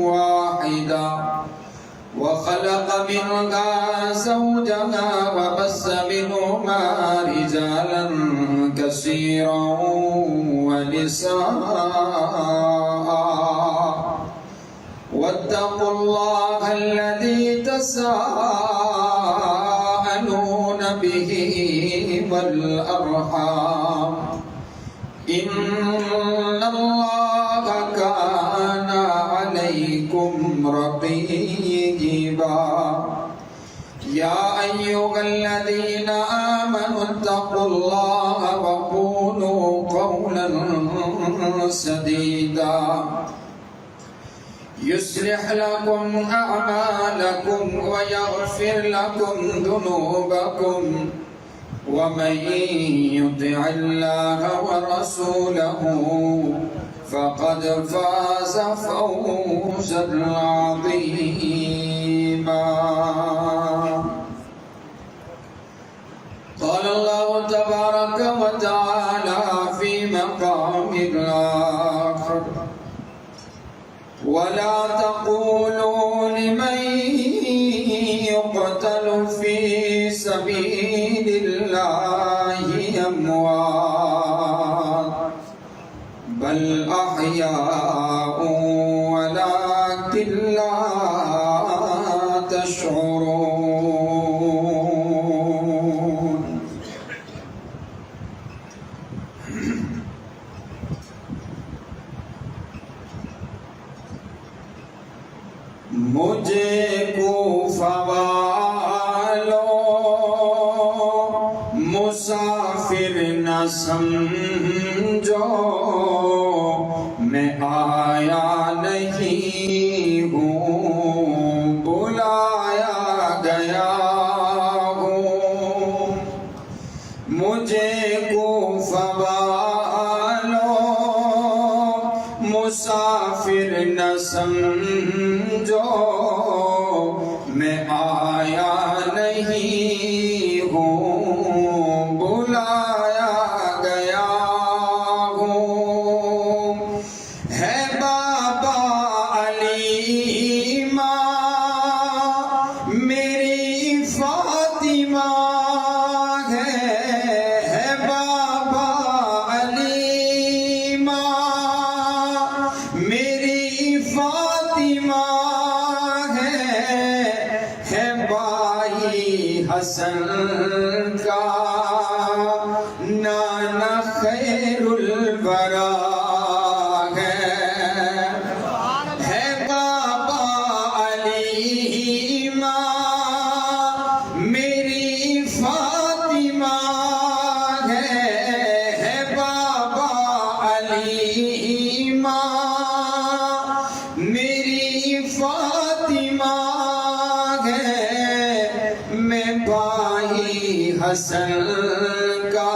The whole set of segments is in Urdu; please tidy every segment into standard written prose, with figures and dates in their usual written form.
واحدا وخلق منها زوجها وبث منهما رجالا كثيرا ونساء واتقوا الله الذي تساءلون به والأرحام إن الله كان عليكم رقيبا يا أيها الذين آمنوا اتقوا الله وقولوا قولا سديدا يصلح لكم أعمالكم ويغفر لكم ذنوبكم ومن يطع الله ورسوله فقد فاز فوزا عظيما قال الله تبارك وتعالى في مقام آخر ولا تقولوا لمن يقتل في سبيل الله أموات بل أحياء ولكن لا تشعرون مجھے کوفہ والوں مسافر نہ سمجھو میں آیا نہیں ہوں بلایا گیا ہوں مجھے کوفہ والوں مسافر نہ سمجھو میں آیا نہیں ہوں بلایا گیا ہوں ہے بابا علی ماں میری فاطمہ ہے بابا علی ماں میری فاطمہ ہے بھائی حسن کا نانا خیر الورا ہے بابا علی ماں میری فاطمہ ہے بابا علی ماں میری فاطمہ میں بھائی حسن کا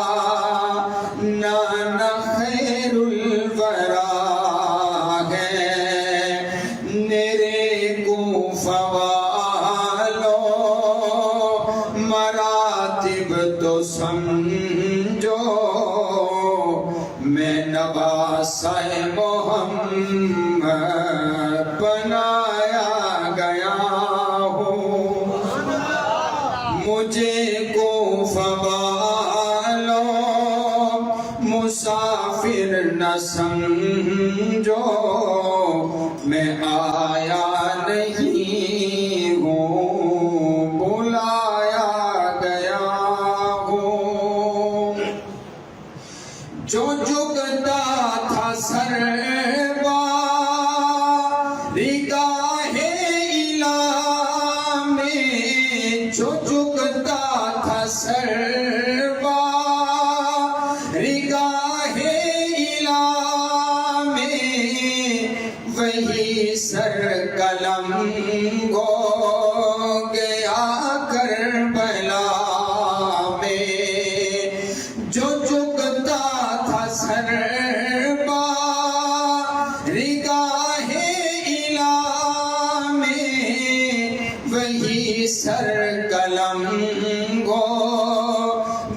نانا خیر الورا ہے میرے کوفہ والوں مراتب تو سمجھو میں نواسہ محمد بنایا گیا ہوں مجھے کوفہ والوں مسافر نہ سمجھو میں آیا نہیں ہوں بلایا گیا ہوں جو جھکتا تھا سر بارگاہ الہ میں جو جھکتا تھا سر بارگاہ الہ میں وہی سر قلم ہو گیا کربلا میں جو جھکتا تھا سر بارگاہ الہ میں وہی سر قلم ہو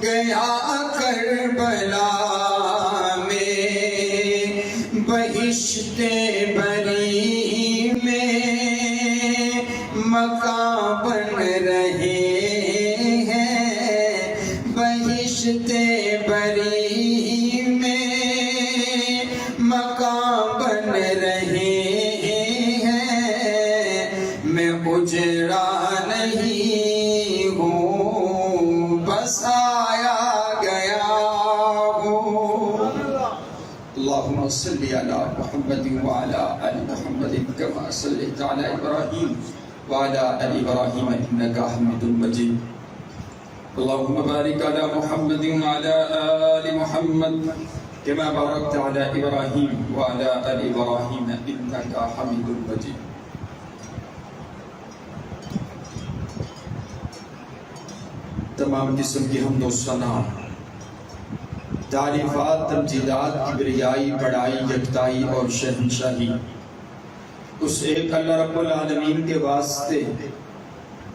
گیا کربلا میں بہشت بری میں مکان بن رہے ہیں بہشت بری میں، مکان بن رہے ہیں، میں اجڑا نہیں ہوں بسایا گیا ہوں۔ اللہم صلی علی محمد وعلی آل محمد کما صلیت علی ابراہیم وعلی آل ابراہیم انک حمید مجید۔ اللہم بارک علی محمد وعلی آل محمد کما بارکت علی ابراہیم وعلی آل ابراہیم انک حمید مجید۔ تمام قسم کی حمد و ثنا، تعریفات، تمجیدات، کبریائی، بڑائی، یکتائی اور شہنشاہی اس ایک اللہ رب العالمین کے واسطے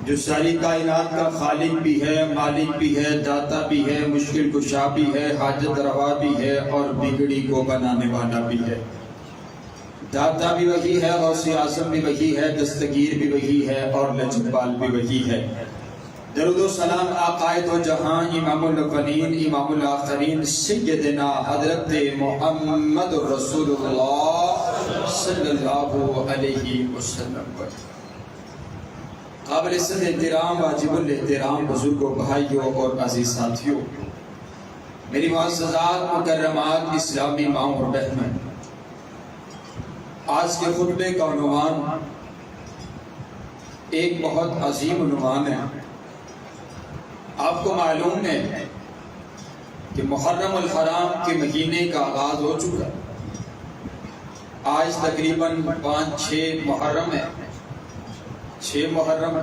جو ساری کائنات کا خالق بھی ہے، مالک بھی ہے، داتا بھی ہے، مشکل کشا بھی ہے، حاجت روا بھی ہے اور بگڑی کو بنانے والا بھی ہے۔ داتا بھی وہی ہے، غوث اعظم بھی وہی ہے، دستگیر بھی وہی ہے اور لجپال بھی وہی ہے۔ درود و سلام آقائد و جہاں، امام الاولین امام الآخرین، سیدنا حضرت محمد رسول اللہ صلی اللہ علیہ وسلم پر۔ قابل عزت احترام، واجب الاحترام بزرگوں، بھائیوں اور عزیز ساتھیوں، میری معززات، مکرمات، اسلامی ماں اور بہنیں، آج کے خطبے کا عنوان ایک بہت عظیم عنوان ہے۔ آپ کو معلوم ہے کہ محرم الحرام کے مہینے کا آغاز ہو چکا، آج تقریباً 5-6 محرم ہے، 6 محرم،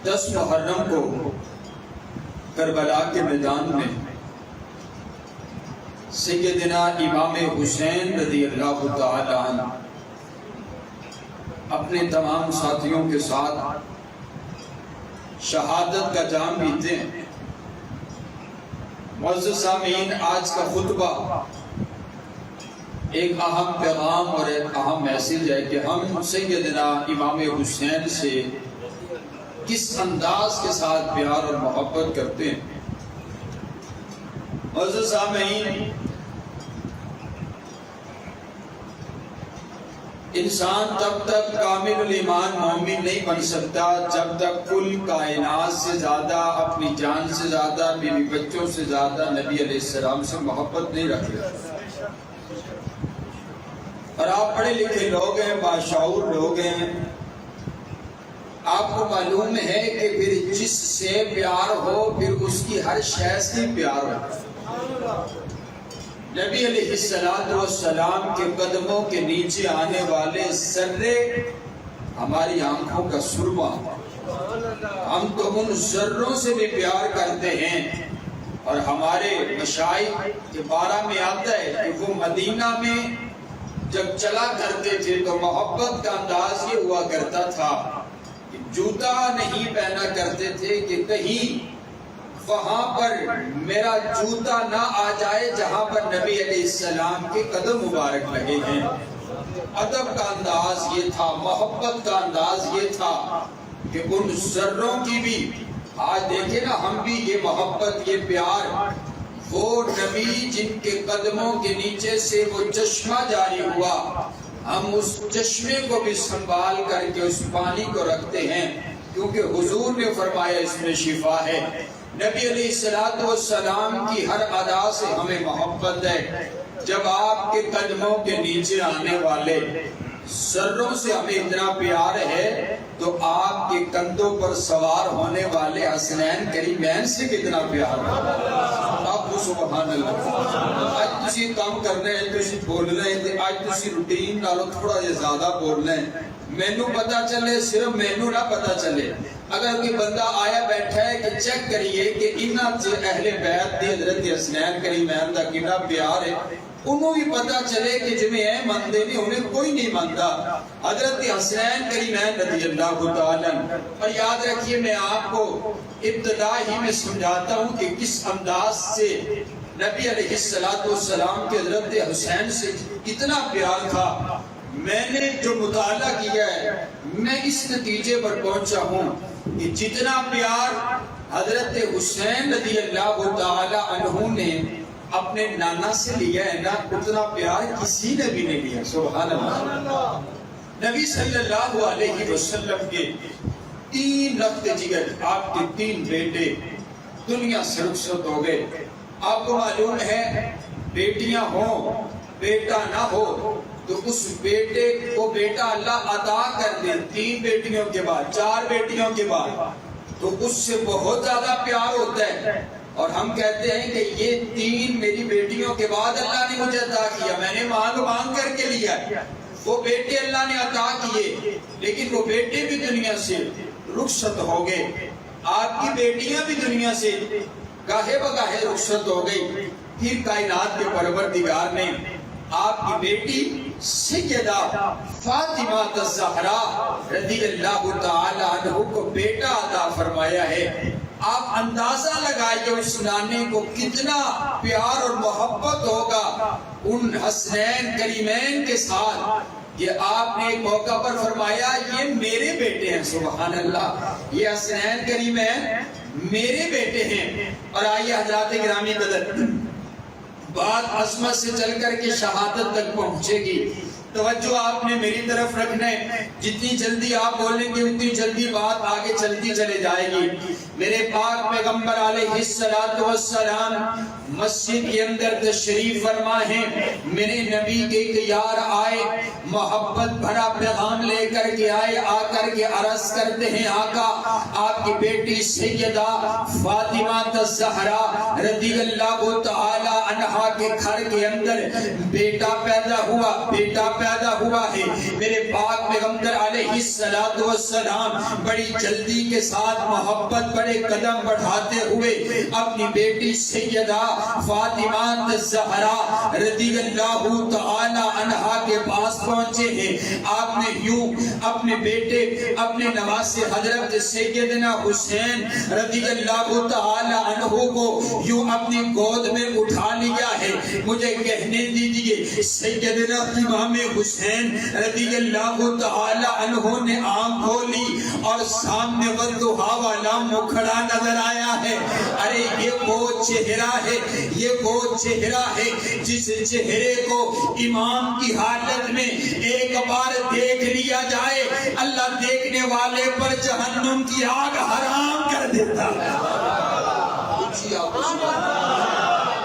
10 محرم کو کربلا کے میدان میں سیدنا امام حسین رضی اللہ تعالی عنہ اپنے تمام ساتھیوں کے ساتھ شہادت کا جام پیتے ہیں۔ معزز سامعین، آج کا خطبہ ایک اہم پیغام اور ایک اہم میسیج ہے کہ ہم سیدنا امام حسین سے کس انداز کے ساتھ پیار اور محبت کرتے ہیں۔ معزز سامعین، انسان تب تک کامل الایمان مومن نہیں بن سکتا جب تک کل کائنات سے زیادہ، اپنی جان سے زیادہ، بیوی بچوں سے زیادہ نبی علیہ السلام سے محبت نہیں رکھے۔ اور آپ پڑھے لکھے لوگ ہیں، باشعور لوگ ہیں، آپ کو معلوم ہے کہ پھر جس سے پیار ہو پھر اس کی ہر شے سے پیار ہو۔ نبی علیہ السلام کے قدموں کے نیچے آنے والے ذرے ہماری آنکھوں کا سرما، ہم تو ان ذروں سے بھی پیار کرتے ہیں۔ اور ہمارے مشائخ کے بارے میں آتا ہے کہ وہ مدینہ میں جب چلا کرتے تھے تو محبت کا انداز یہ ہوا کرتا تھا کہ جوتا نہیں پہنا کرتے تھے کہ کہیں وہاں پر میرا جوتا نہ آ جائے جہاں پر نبی علیہ السلام کے قدم مبارک لگے ہیں۔ ادب کا انداز یہ تھا، محبت کا انداز یہ تھا کہ ان ذروں کی بھی، آج دیکھیں نا ہم بھی یہ محبت، یہ پیار، وہ نبی جن کے قدموں کے نیچے سے وہ چشمہ جاری ہوا، ہم اس چشمے کو بھی سنبھال کر کے اس پانی کو رکھتے ہیں کیونکہ حضور نے فرمایا اس میں شفا ہے۔ نبی علیہ السلام کی ہر ادا سے ہمیں محبت ہے۔ جب آپ کے قدموں کے نیچے آنے والے ذروں سے ہمیں اتنا پیار ہے تو آپ کے کندھوں پر سوار ہونے والے حسنین کریمین سے کتنا پیار ہے۔ آپ کو سبحان اللہ۔ آج تسی کام کرنے ہیں، تسی بول رہے ہیں، آج تسی روٹین نالوں تھوڑا یہ زیادہ بول رہے ہیں، مینو پتا چلے، صرف مینو نہ پتا چلے۔ اگر کوئی بندہ آیا بیٹھا ہے کہ چیک کریے کہ انہاں اہل بیت دی حضرت حسنین کریمین دا کتنا پیار ہے، انہوں بھی پتا چلے کہ جمیں اے مندے نہیں، انہیں کوئی نہیں مانتا۔ حضرت حسنین کریمین رضی اللہ تعالیٰ۔ اور یاد رکھیے، میں آپ کو ابتدا ہی میں سمجھاتا ہوں کہ کس انداز سے نبی علیہ السلام کے حضرت حسین سے کتنا پیار تھا۔ میں نے جو مطالعہ کیا ہے میں اس نتیجے پر پہنچا ہوں کہ جتنا پیار حضرت حسین رضی اللہ تعالی عنہ نے اپنے نانا سے لیا ہے نا اتنا پیار کسی نے بھی نہیں لیا. سبحان اللہ. نبی صلی اللہ علیہ وسلم کے 3 لخت جگر آپ کے 3 بیٹے دنیا سے رخصت ہو گئے. آپ کو معلوم ہے بیٹیاں ہوں بیٹا نہ ہو تو اس بیٹے کو بیٹا اللہ عطا کر دے 3 بیٹیوں کے بعد 4 بیٹیوں کے بعد تو اس سے بہت زیادہ پیار ہوتا ہے. اور ہم کہتے ہیں کہ یہ 3 میری بیٹیوں کے بعد اللہ نے مجھے عطا کیا, میں نے مانگ مانگ کر کے لیا. وہ بیٹے اللہ نے عطا کیے لیکن وہ بیٹے بھی دنیا سے رخصت ہو گئے. آپ کی بیٹیاں بھی دنیا سے گاہے بگاہے رخصت ہو گئی. پھر کائنات کے پروردگار نے آپ کی بیٹی سیدہ فاطمہ الزہرا رضی اللہ تعالی عنہ کو بیٹا عطا فرمایا ہے. آپ اندازہ لگائیے اس نانے کو کتنا پیار اور محبت ہوگا ان حسنین کریمین کے ساتھ. یہ آپ نے ایک موقع پر فرمایا یہ میرے بیٹے ہیں. سبحان اللہ. یہ حسنین کریمین میرے بیٹے ہیں. اور آئیے حضرات گرامی قدر بات عظمت سے چل کر کے شہادت تک پہنچے گی. توجہ آپ نے میری طرف رکھنا ہے. جتنی جلدی آپ بولیں گے اتنی جلدی بات آگے چلتی چلے جائے گی. میرے پاک پیغمبر علیہ السلام مسجد کے اندر تشریف فرما ہیں. میرے نبی کے ایک یار آئے محبت بھرا پیغام لے کر کے آئے. آ کر کے عرض کرتے ہیں آقا آپ کی بیٹی سیدہ فاطمہ الزہرا رضی اللہ تعالی عنہا کے گھر کے اندر بیٹا پیدا ہوا ہے. میرے پاک پیغمبر علیہ السلام بڑی جلدی کے ساتھ محبت بڑے قدم بڑھاتے ہوئے اپنی بیٹی سیدہ فاطمہ الزہرا رضی اللہ تعالی عنہا کے پاس پہنچے ہیں. آپ نے یوں اپنے بیٹے اپنے نواسے حضرت سیدنا حسین رضی اللہ تعالی عنہ کو یوں اپنی گود میں اٹھا لیا ہے. مجھے کہنے دیجئے سیدنا امام حسین رضی اللہ تعالی عنہ نے آنکھ کھولی اور سامنے والضحیٰ والا مکھڑا نظر آیا ہے. ارے یہ وہ چہرہ ہے جس چہرے کو امام کی حالت میں ایک بار دیکھ لیا جائے اللہ دیکھنے والے پر جہنم کی آگ حرام کر دیتا ہے.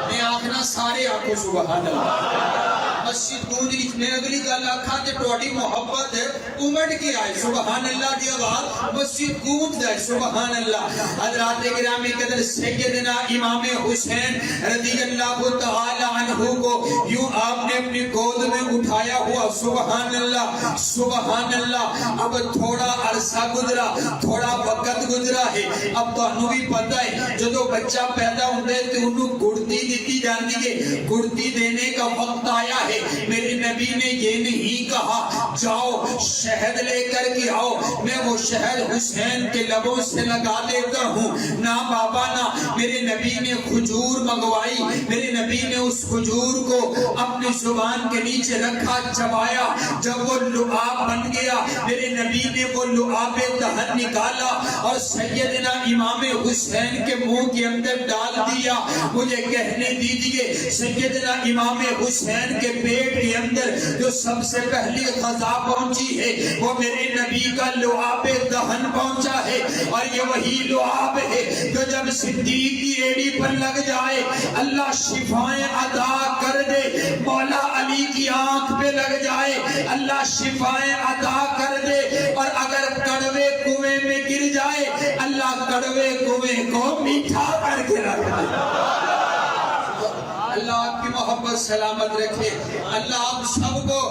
میں آخنا سارے آنکھوں سبحان اللہ. مسجد گونج میں اگلی گل آکھاں تے تہاڈی محبت امڑ کے آئے. سبحان اللہ دی آواز مسجد گونج جائے. سبحان اللہ. حضرات گرامی قدر سیدنا امام حسین رضی اللہ تعالی عنہ کو یوں آپ نے اپنی گود میں اٹھایا ہوا. سبحان اللہ سبحان اللہ. اب تھوڑا عرصہ گزرا تھوڑا وقت گزرا ہے. اب تانوں بھی پتہ ہے جدوں بچہ پیدا ہوندا ہے تے اونوں گڑتی دتی جاندی ہے. گڑتی دینے کا وقت آیا ہے. میرے نبی نے یہ نہیں کہا جاؤ شہد لے کر کے آؤ میں وہ شہد حسین کے لبوں سے لگا دیتا ہوں. نہ بابا نہ. میرے نبی نے کھجور منگوائی. میرے نبی نے اس کھجور کو اپنی زبان کے نیچے رکھا چبایا. جب وہ لعاب بن گیا میرے نبی نے وہ لعاب دہن نکالا اور سیدنا امام حسین کے منہ کے اندر ڈال دیا. مجھے کہنے دیجئے سیدنا امام حسین کے پیٹ کے اندر جو سب سے پہلی غذا پہنچی ہے وہ میرے نبی کا لعاب دہن پہنچا ہے. اور یہ وہی لعاب ہے جو جب صدیق کی ایڑی پر لگ جائے اللہ شفائیں عطا کر دے. مولا علی کی آنکھ پہ لگ جائے اللہ شفائیں عطا کر دے. اور اگر کڑوے کنویں میں گر جائے اللہ کڑوے کنویں کو میٹھا کر کے رکھ دے. اللہ آپ کی محبت سلامت رکھے. اللہ آپ سب کو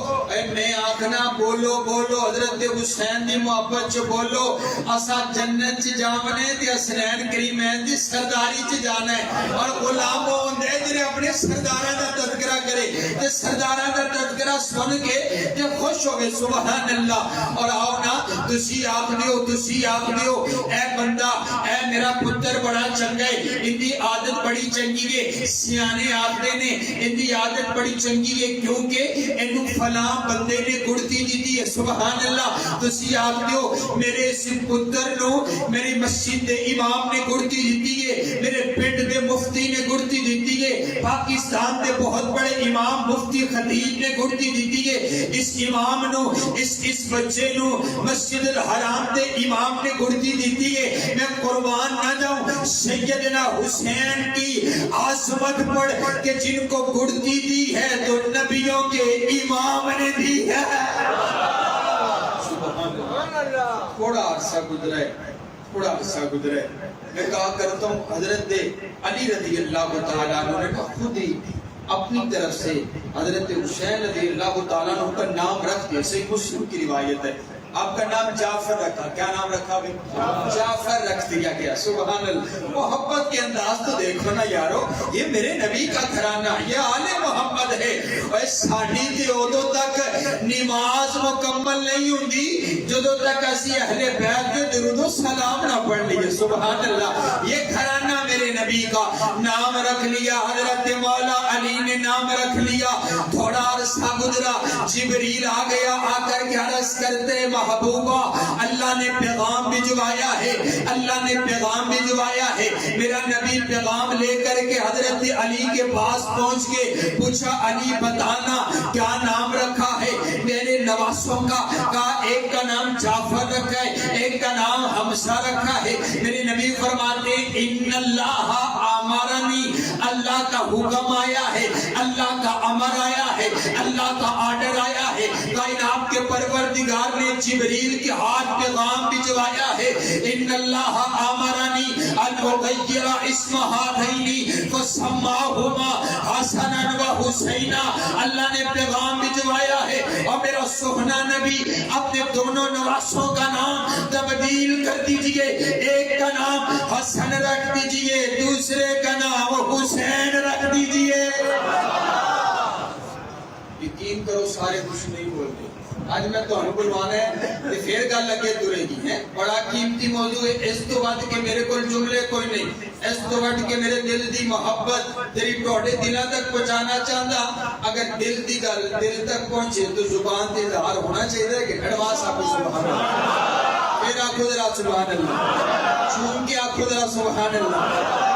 میں آخنا بولو بولو حضرت حسین دی محبت چ بولو. اسا جنت چ جاونے تے حسنین کریمین دی سرداری چ جانا ہے. اور غلام ہوندے جڑے اپنے سرداراں دا تذکرہ کرے تے سرداراں دا تذکرہ سن کے تے خوش ہوے. سبحان اللہ. اور آؤ نا تسی آکھدے ہو اے بندہ اے میرا پتر بڑا چنگا ہے ان دی عادت بڑی چنگی ہے. سیانے آخدے نے ان دی یہ عادت بڑی چنگی ہے کیونکہ اینو فلاں بندے نے گڑتی دیتی ہے. سبحان اللہ. تسی آخدے ہو میرے اس پتر نو میری مسجد دے امام نے گڑتی دیتی ہے, میرے پنڈ دے مفتی نے گڑتی دیتی ہے, پاکستان دے بہت بڑے امام مفتی خطیب نے گڑتی دیتی ہے. اس امام نو اس بچے نو مسجد الحرام دے امام نے گڑتی دیتی ہے. میں قربان نہ جاؤں سیدنا حسین کی عظمت پڑھ کہ جن کو گڑتی دی ہے تو نبیوں کے امام نے دی ہے. تھوڑا عرصہ گزرا ہے, تھوڑا عرصہ گزرا ہے. میں کہا کرتا ہوں حضرت علی رضی اللہ تعالیٰ عنہ نے خود ہی اپنی طرف سے حضرت حسین رضی اللہ تعالیٰ عنہ کا نام رکھ دیا. صحیح مسلم کی روایت ہے. آپ کا نام جعفر رکھا. کیا نام رکھا بھی؟ جعفر رکھ دیا گیا. سبحان اللہ. محبت کے انداز تو دیکھو نا یارو, یہ میرے نبی کا گھرانہ, یہ آل محمد ہے. اور ساڑھی تے ادو تک نماز مکمل نہیں ہوندی جدو تک اسی اہل بیت کے درود و سلام نہ پڑھ لیے. سبحان اللہ. یہ گھرانہ میرے نبی کا. نام رکھ لیا, حضرت مولا علی نے نام رکھ لیا. تھوڑا عرصہ گزرا, جبریل آ گیا. آ کر کے عرض کرتے محبوبہ اللہ نے پیغام بھجوایا ہے, اللہ نے پیغام بھجوایا ہے. میرا نبی پیغام لے کر کے حضرت علی کے پاس پہنچ کے پوچھا علی بتانا کیا نام رکھا ہے میرے نواسوں کا. کہا ایک کا نام جعفر رکھا ہے, ایک کا نام حمزہ رکھا ہے. میرے نبی فرماتے ان اللہ امرنی, اللہ کا حکم آیا ہے, اللہ کا امر آیا ہے, اللہ کا آرڈر آیا ہے. کائنات کے پروردگار نے جبریل کے ہاتھ پیغام بھجوایا ہے. ان اللہ امرنی ان اغیر اسم ہذین فسماہما حسنا و حسینا. اللہ نے پیغام بھجوایا ہے اور میرا سخنا نبی اپنے دونوں نواسوں کا نام تبدیل کر دیجئے. ایک کا نام حسن رکھ دیجئے, دوسرے کا نام حسین رکھ دیجئے. یقین کرو سارے کچھ نہیں بولتے. آج میں تو انہوں بلوانا ہے کہ پھر گل لگے تورے گی ہے. بڑا قیمتی موضوع ہے. اس تو بات کہ میرے کو جملے کوئی نہیں, اس تو بات کہ میرے دل دی محبت تیری ٹوٹے دلوں تک پہنچانا چاہتا. اگر دل دی گل دل تک پہنچے تو زبان تے اظہار ہونا چاہیے کہ اڈوانس آپ کو سبحان اللہ. پھر آخو ذرا سبحان اللہ, چون کے آخو ذرا سبحان اللہ.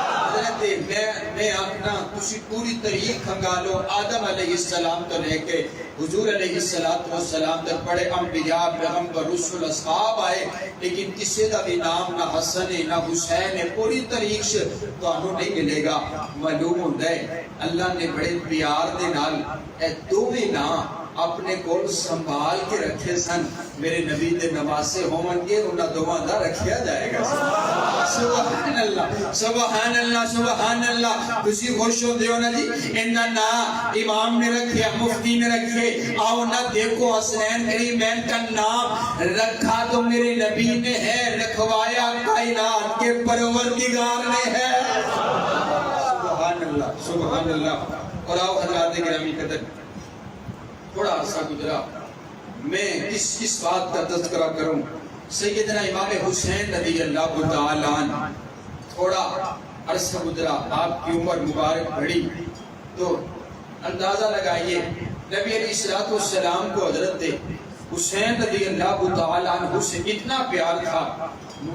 میں آخنا تسی پوری تاریخ کھنگالو آدم علیہ السلام تو لے کے حضور علیہ السلام تک بڑے انبیاء پیغمبر رسول اصحاب آئے, لیکن کسی دا بھی نام نہ حسن ہے نہ حسین ہے. پوری تاریخ سے تو انہوں نہیں ملے گا. معلوم ہوتا ہے اللہ نے بڑے پیار دے نال اے دو بھی نام اپنے کول سنبھال کے رکھے سن. میرے نبی دے نواسے ہون گے انہاں دوواں دا رکھیا جائے گا. سبحان اللہ سبحان اللہ سبحان اللہ. تسی خوش ہوندے ہو نا جی, انہاں نا امام نے رکھیا, مفتی نے رکھے. آؤ نہ دیکھو حسنین کریمین کا نام رکھا تو میرے نبی نے ہے, رکھوایا کائنات کے پروردگار نے ہے. سبحان اللہ سبحان اللہ. اور آؤ حضرات گرامی قدر, تھوڑا عرصہ گزرا, میں کس بات کا تذکرہ کروں. سیدنا امام حسین رضی اللہ تعالیٰ عنہ, تھوڑا عرصہ گزرا, آپ کی عمر مبارک بڑھی تو اندازہ لگائیے نبی علیہ السلام کو حضرت حسین رضی اللہ تعالیٰ عنہ سے اتنا پیار تھا.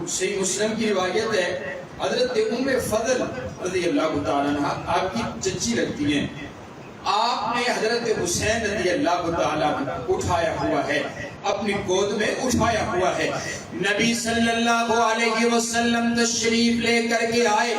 صحیح مسلم کی روایت ہے حضرت ام فضل رضی اللہ تعالیٰ عنہ آپ کی چچی لگتی ہیں. آپ نے حضرت حسین رضی اللہ تعالیٰ عنہ اٹھایا ہوا ہے, اپنی گود میں اٹھایا ہوا ہے. نبی صلی اللہ علیہ وسلم تشریف لے کر کے آئے.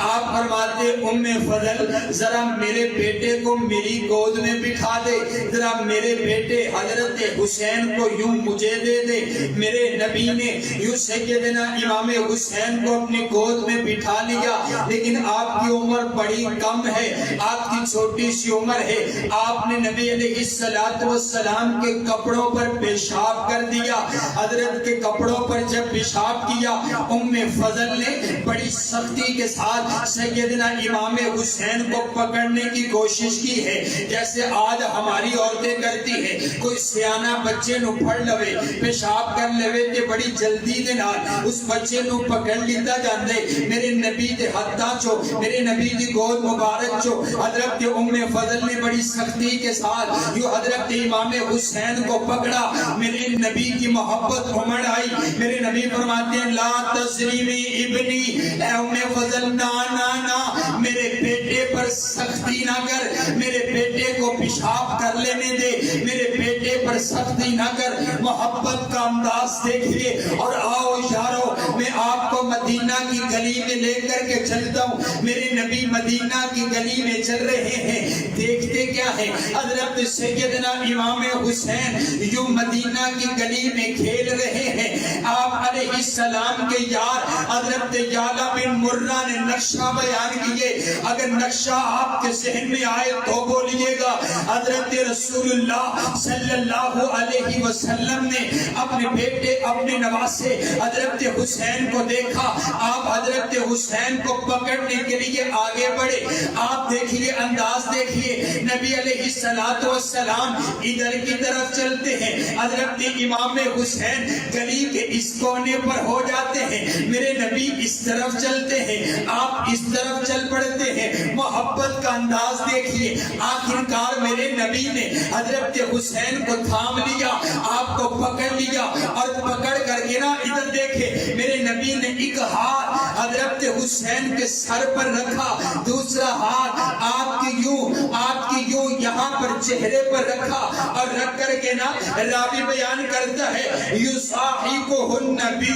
آپ فرماتے ام فضل ذرا میرے بیٹے کو میری گود میں بٹھا دے, ذرا میرے بیٹے حضرت حسین کو یوں مجھے دے دے. میرے نبی نے یوں سیدنا امام حسین کو اپنی گود میں بٹھا لیا, لیکن آپ کی عمر بڑی کم ہے, آپ کی چھوٹی سی عمر ہے. آپ نے نبی علیہ السلام کے کپڑوں پر پیشاب پیشاب کر دیا. حضرت کے کپڑوں پر جب پیشاب کیا ام فضل نے بڑی سختی کے ساتھ سیدنا امام حسین کو پکڑنے کی کوشش کی ہے جیسے آج ہماری عورتیں کرتی ہیں. کوئی سیانہ بچے نو پھڑ لوے پیشاب کر لوے تے بڑی جلدی دے نال اس بچے نو پکڑ لیتا جاندے. میرے نبی دے ہتھاں چو میرے نبی دی گود مبارک چو حضرت ام فضل نے بڑی سختی کے ساتھ یوں حضرت امام حسین کو پکڑا. میرے نبی کی محبت امڑ آئی. میرے نبی فرماتے ہیں لا تظلیمی ابنی، اے ام فضل نا نا نا میرے بیٹے پر سختی نہ کر، میرے بیٹے کو پیشاب کر لینے دے، میرے بیٹے پر سختی نہ کر. محبت کا انداز دیکھیے. اور آؤ یارو میں آپ کو مدینہ کی گلی میں لے کر کے چلتا ہوں. میرے نبی مدینہ کی گلی میں چل رہے ہیں. دیکھتے کیا ہے؟ حضرت سیدنا امام حسین یوں مدینہ کی گلی میں کھیل رہے ہیں. آپ علیہ السلام کے یار حضرت یعلا بن مرہ نے نقشہ بیان کیے. اگر نقشہ آپ کے ذہن میں آئے تو بولیے گا. حضرت رسول اللہ صلی اللہ علیہ وسلم نے اپنے بیٹے اپنے نواسے حضرت حسین کو دیکھا. آپ حضرت حسین کو پکڑنے کے لیے آگے بڑھے. آپ دیکھیے انداز دیکھیے. نبی علیہ السلام ادھر کی طرف چلتے ہیں. حضرت امام حسین گلی کے اس کونے پر ہو جاتے ہیں. میرے نبی اس طرف چلتے ہیں. آپ اس طرف چل پڑتے ہیں. محبت کا انداز دیکھیے. آخرکار میرے نبی نے حضرت حسین کو تھام لیا، آپ کو پکڑ لیا اور پکڑ کر کے نا ادھر دیکھے. میرے نبی نے ایک ہاتھ حضرت حسین کے سر پر رکھا، دوسرا ہاتھ آپ کی یوں یہاں پر چہرے پر رکھا اور رکھ کر کے نا راوی بیان کرتا ہے یصاحبہ النبی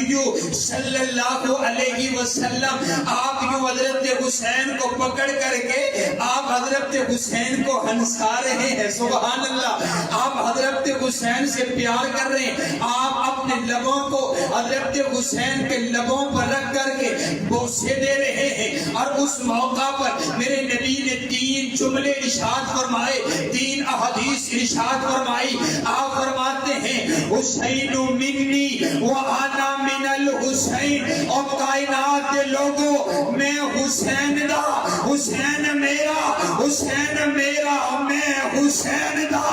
صلی اللہ علیہ وسلم. آپ یوں حضرت حسین کو پکڑ کر کے آپ حضرت حسین کو ہنسا رہے ہیں. سبحان اللہ. آپ حضرت حسین سے پیار کر رہے ہیں. آپ اپنے لبوں کو حضرت حسین کے لبوں پر رکھ کر کے بوسے دے رہے ہیں. اور اس موقع پر میرے نبی نے 3 جملے ارشاد فرمائے، 3 احادیث ارشاد فرمائی. آپ فرماتے ہیں حسین منی وانا من الحسین. اور کائنات کے لوگوں میں حسین دا، حسین میرا، حسین میرا، میں حسین دا.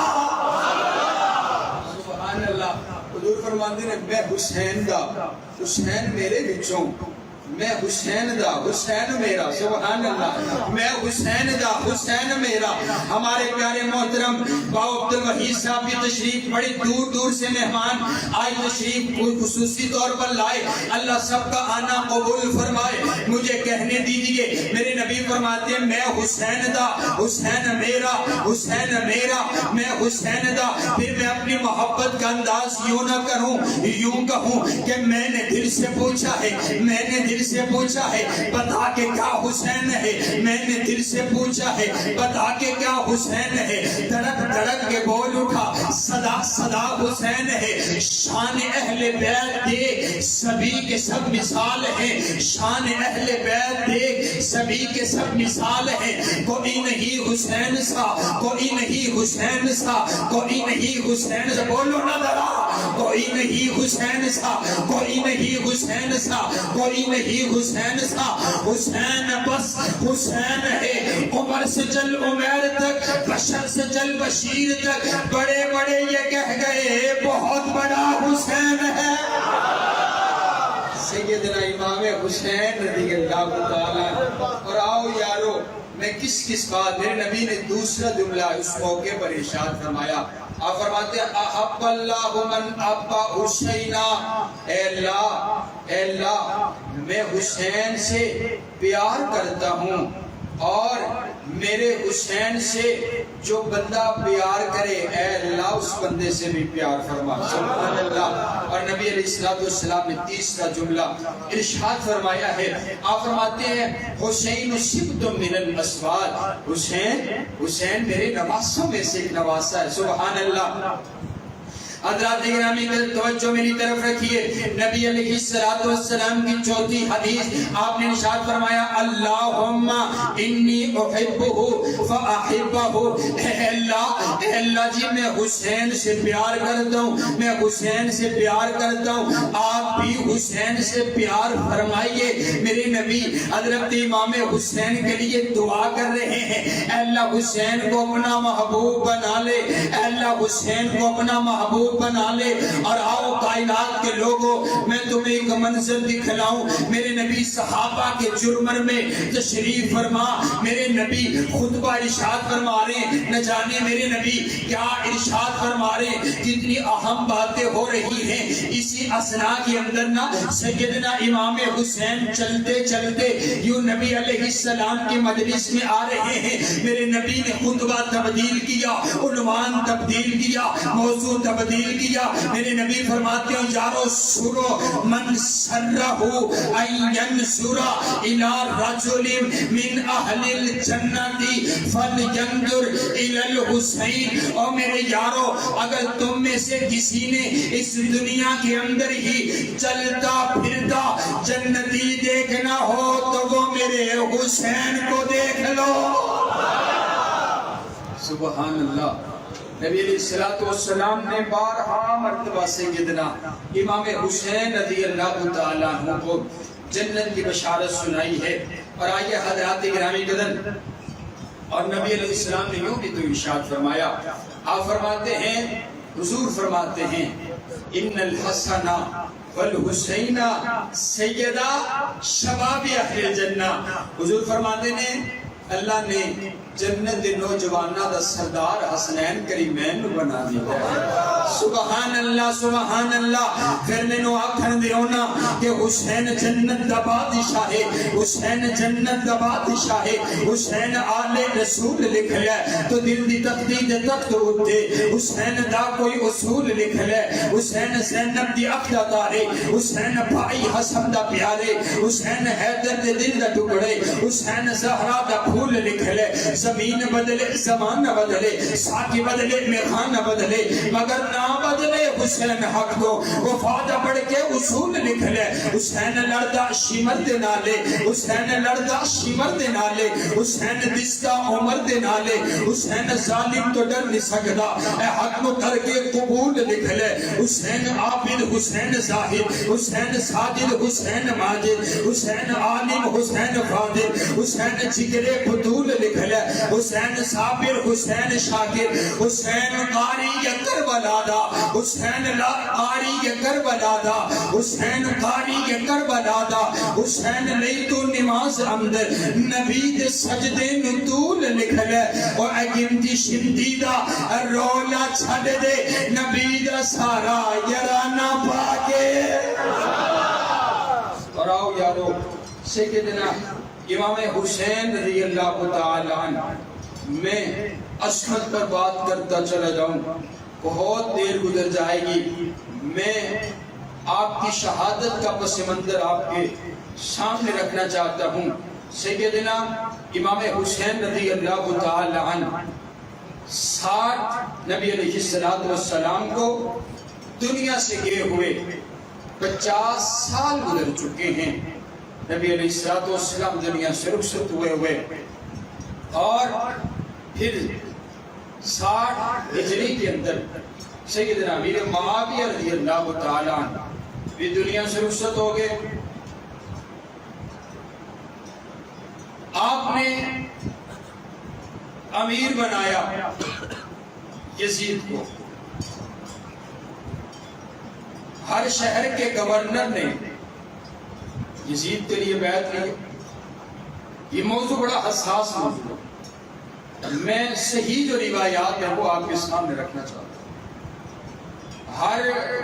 سبحان اللہ. حضور فرماتے ہیں میں حسین دا، حسین میرے بچوں، میں حسین دا، حسین میرا. سبحان اللہ. میں حسین دا، حسین میرا. ہمارے پیارے محترم باو عبد الوحید صاحب بھی تشریف بڑی دور دور سے مہمان آج تشریف خصوصی طور پر لائے. اللہ سب کا آنا قبول فرمائے. مجھے کہنے دیجئے میرے نبی فرماتے ہیں میں حسین دا، حسین میرا، حسین میرا، میں حسین دا. پھر میں اپنی محبت کا انداز یوں نہ کروں، یوں کہوں کہ میں نے دل سے پوچھا ہے، میں نے دل سے پوچھا ہے بتا کے کیا حسین ہے، میں نے دل سے پوچھا ہے بتا کے کیا حسین ہے. دھڑک دھڑک کے بول اٹھا صدا صدا حسین ہے. شان اہل بیت دیکھ سبھی کے سب مثال ہیں، شان اہل بیت دیکھ سبھی کے سب مثال ہیں. کوئی نہیں حسین سا، کوئی نہیں حسین سا، کوئی نہیں حسین سا. بولو نہ ذرا. کوئی نہیں حسین سا، کوئی نہیں حسین سا، کوئی نہیں حسین سا. حسین بس حسین ہے. عمر سے چل عمیر تک، بشر سے چل بشیر تک، بڑے بڑے یہ کہہ گئے بہت بڑا حسین ہے. سیدنا امام حسین رضی اللہ تعالیٰ. اور آؤ یارو میں کس بات، میرے نبی نے دوسرا جملہ اس موقع پر ارشاد فرمایا. آپ فرماتے ہیں احب اللہ من ابا حسینا. اے اللہ میں حسین سے پیار کرتا ہوں اور میرے حسین سے جو بندہ پیار کرے اے اللہ اس بندے سے بھی پیار فرما. سبحان اللہ. اور نبی علیہ السلام نے تیسرا جملہ ارشاد فرمایا ہے. آپ فرماتے ہیں حسین سبت من الاسواد. حسین میرے نواسوں میں سے ایک نواسا ہے. سبحان اللہ. حضرات گرامی توجہ میری طرف رکھیے، نبی علیہ السلام کی چوتھی حدیث آپ نے ارشاد فرمایا اللہم انی احبہ فاحبہ، اے اللہ جی میں حسین سے پیار کرتا ہوں، میں حسین سے پیار کرتا ہوں، آپ بھی حسین سے پیار فرمائیے۔ میرے نبی حضرت امام حسین کے لیے دعا کر رہے ہیں، اے اللہ حسین کو اپنا محبوب بنا لے، اے اللہ حسین کو اپنا محبوب بنا لے۔ اور آؤ کائنات کے لوگوں، میں تمہیں ایک منظر دکھلاؤں۔ میرے نبی صحابہ کے جرمن میں تشریف فرما، میرے نبی خطبہ ارشاد فرما رہے ہیں، نہ جانے میرے نبی کیا ارشاد فرما رہے ہیں، کتنی اہم باتیں ہو رہی ہیں۔ اسی اثنا کے اندر نا سیدنا امام حسین چلتے چلتے یوں نبی علیہ السلام کی مجلس میں آ رہے ہیں، میرے نبی نے خطبہ تبدیل کیا، عنوان تبدیل کیا، موضوع تبدیل کیا۔ میرے نبی فرماتے ہیں یارو سرو من سرہ ان ینظر الی رجل من اہل الجنت فلینظر الی الحسین۔ اور میرے یارو اگر تم میں سے کسی نے اس دنیا کے اندر ہی چلتا پھرتا جنتی دیکھنا ہو تو وہ میرے حسین کو دیکھ لو۔ سبحان اللہ۔ نبی علیہ السلام نے بارہا مرتبہ سیدنا امام حسین رضی اللہ تعالیٰ عنہ کو جنت کی بشارت سنائی ہے۔ اور آئیے حضرات گرامی قدر، اور نبی علیہ السلام نے یوں بھی تو ارشاد فرمایا، آپ فرماتے ہیں، حضور فرماتے ہیں ان الحسن والحسین سیدہ شباب اہل الجنہ۔ حضور فرماتے ہیں اللہ نے جنت دے نوجوانہ دا سردار حسنین کریمین بنا دیا۔ سبحان اللہ سبحان اللہ۔ پھر میں نو آکھن دے ہونا کہ حسین جنت دا بادشاہ ہے، حسین جنت دا بادشاہ ہے، حسین آل رسول لکھ لے تو دل دی تختی دے تخت ہوتے، حسین دا کوئی اصول لکھ لے، حسین زینب دی اقدہ دارے، حسین بھائی حسن دا پیارے، حسین حیدر دے دل دا ٹکڑے، حسین زہرا دا پھول لکھ لے۔ زمین بدلے زمان نہ بدلے، ساکی بدلے میخان نہ بدلے، مگر نہ بدلے حسین حق کو وفادہ بڑھ کے اصول لکھ لے۔ حسین لڑدا شمر دے نالے، حسین لڑدا شمر دے نالے، حسین دستا عمر دے نالے، حسین ظالم تو ڈر نہیں سکدا، اے حق کو کر کے قبول لکھ لے۔ حسین عابد حسین زاہد، حسین ساجد حسین ماجد، حسین عالم حسین فاضل، حسین جگرے بطول لکھ لے۔ حسین صابر حسین شاکر، حسین قاری کربلا دا، حسین قاری کربلا دا، حسین قاری کربلا دا، حسین لئی تو نماز اندر نبی دے سجدے نطول لکھ لے۔ اور اگمتی شمدی دا رولا چھڑ دے نبی دا سارا یرانا پاکے۔ اور آؤ یارو سیدنا امام حسین رضی اللہ تعالیٰ عنہ، میں عصمت پر بات کرتا چلا جاؤں، بہت دیر گزر جائے گی۔ میں آپ کی شہادت کا پس منظر آپ کے سامنے رکھنا چاہتا ہوں۔ سیدنا امام حسین رضی اللہ تعالیٰ عنہ 60 نبی علیہ السلام کو دنیا سے گئے ہوئے 50 سال گزر چکے ہیں۔ نبی علیہ السلام دنیا سے رخصت ہوئے اور پھر 60 ہجری کے اندر سیدنا امیر معاویہ رضی اللہ تعالیٰ عنہ بھی دنیا سے رخصت ہو گئے۔ آپ نے امیر بنایا یزید کو، ہر شہر کے گورنر نے یزید کے لیے بیعت لی۔ یہ موضوع بڑا حساس موضوع ہے، میں صحیح جو روایات ہیں وہ آپ کے سامنے رکھنا چاہتا ہوں۔ ہر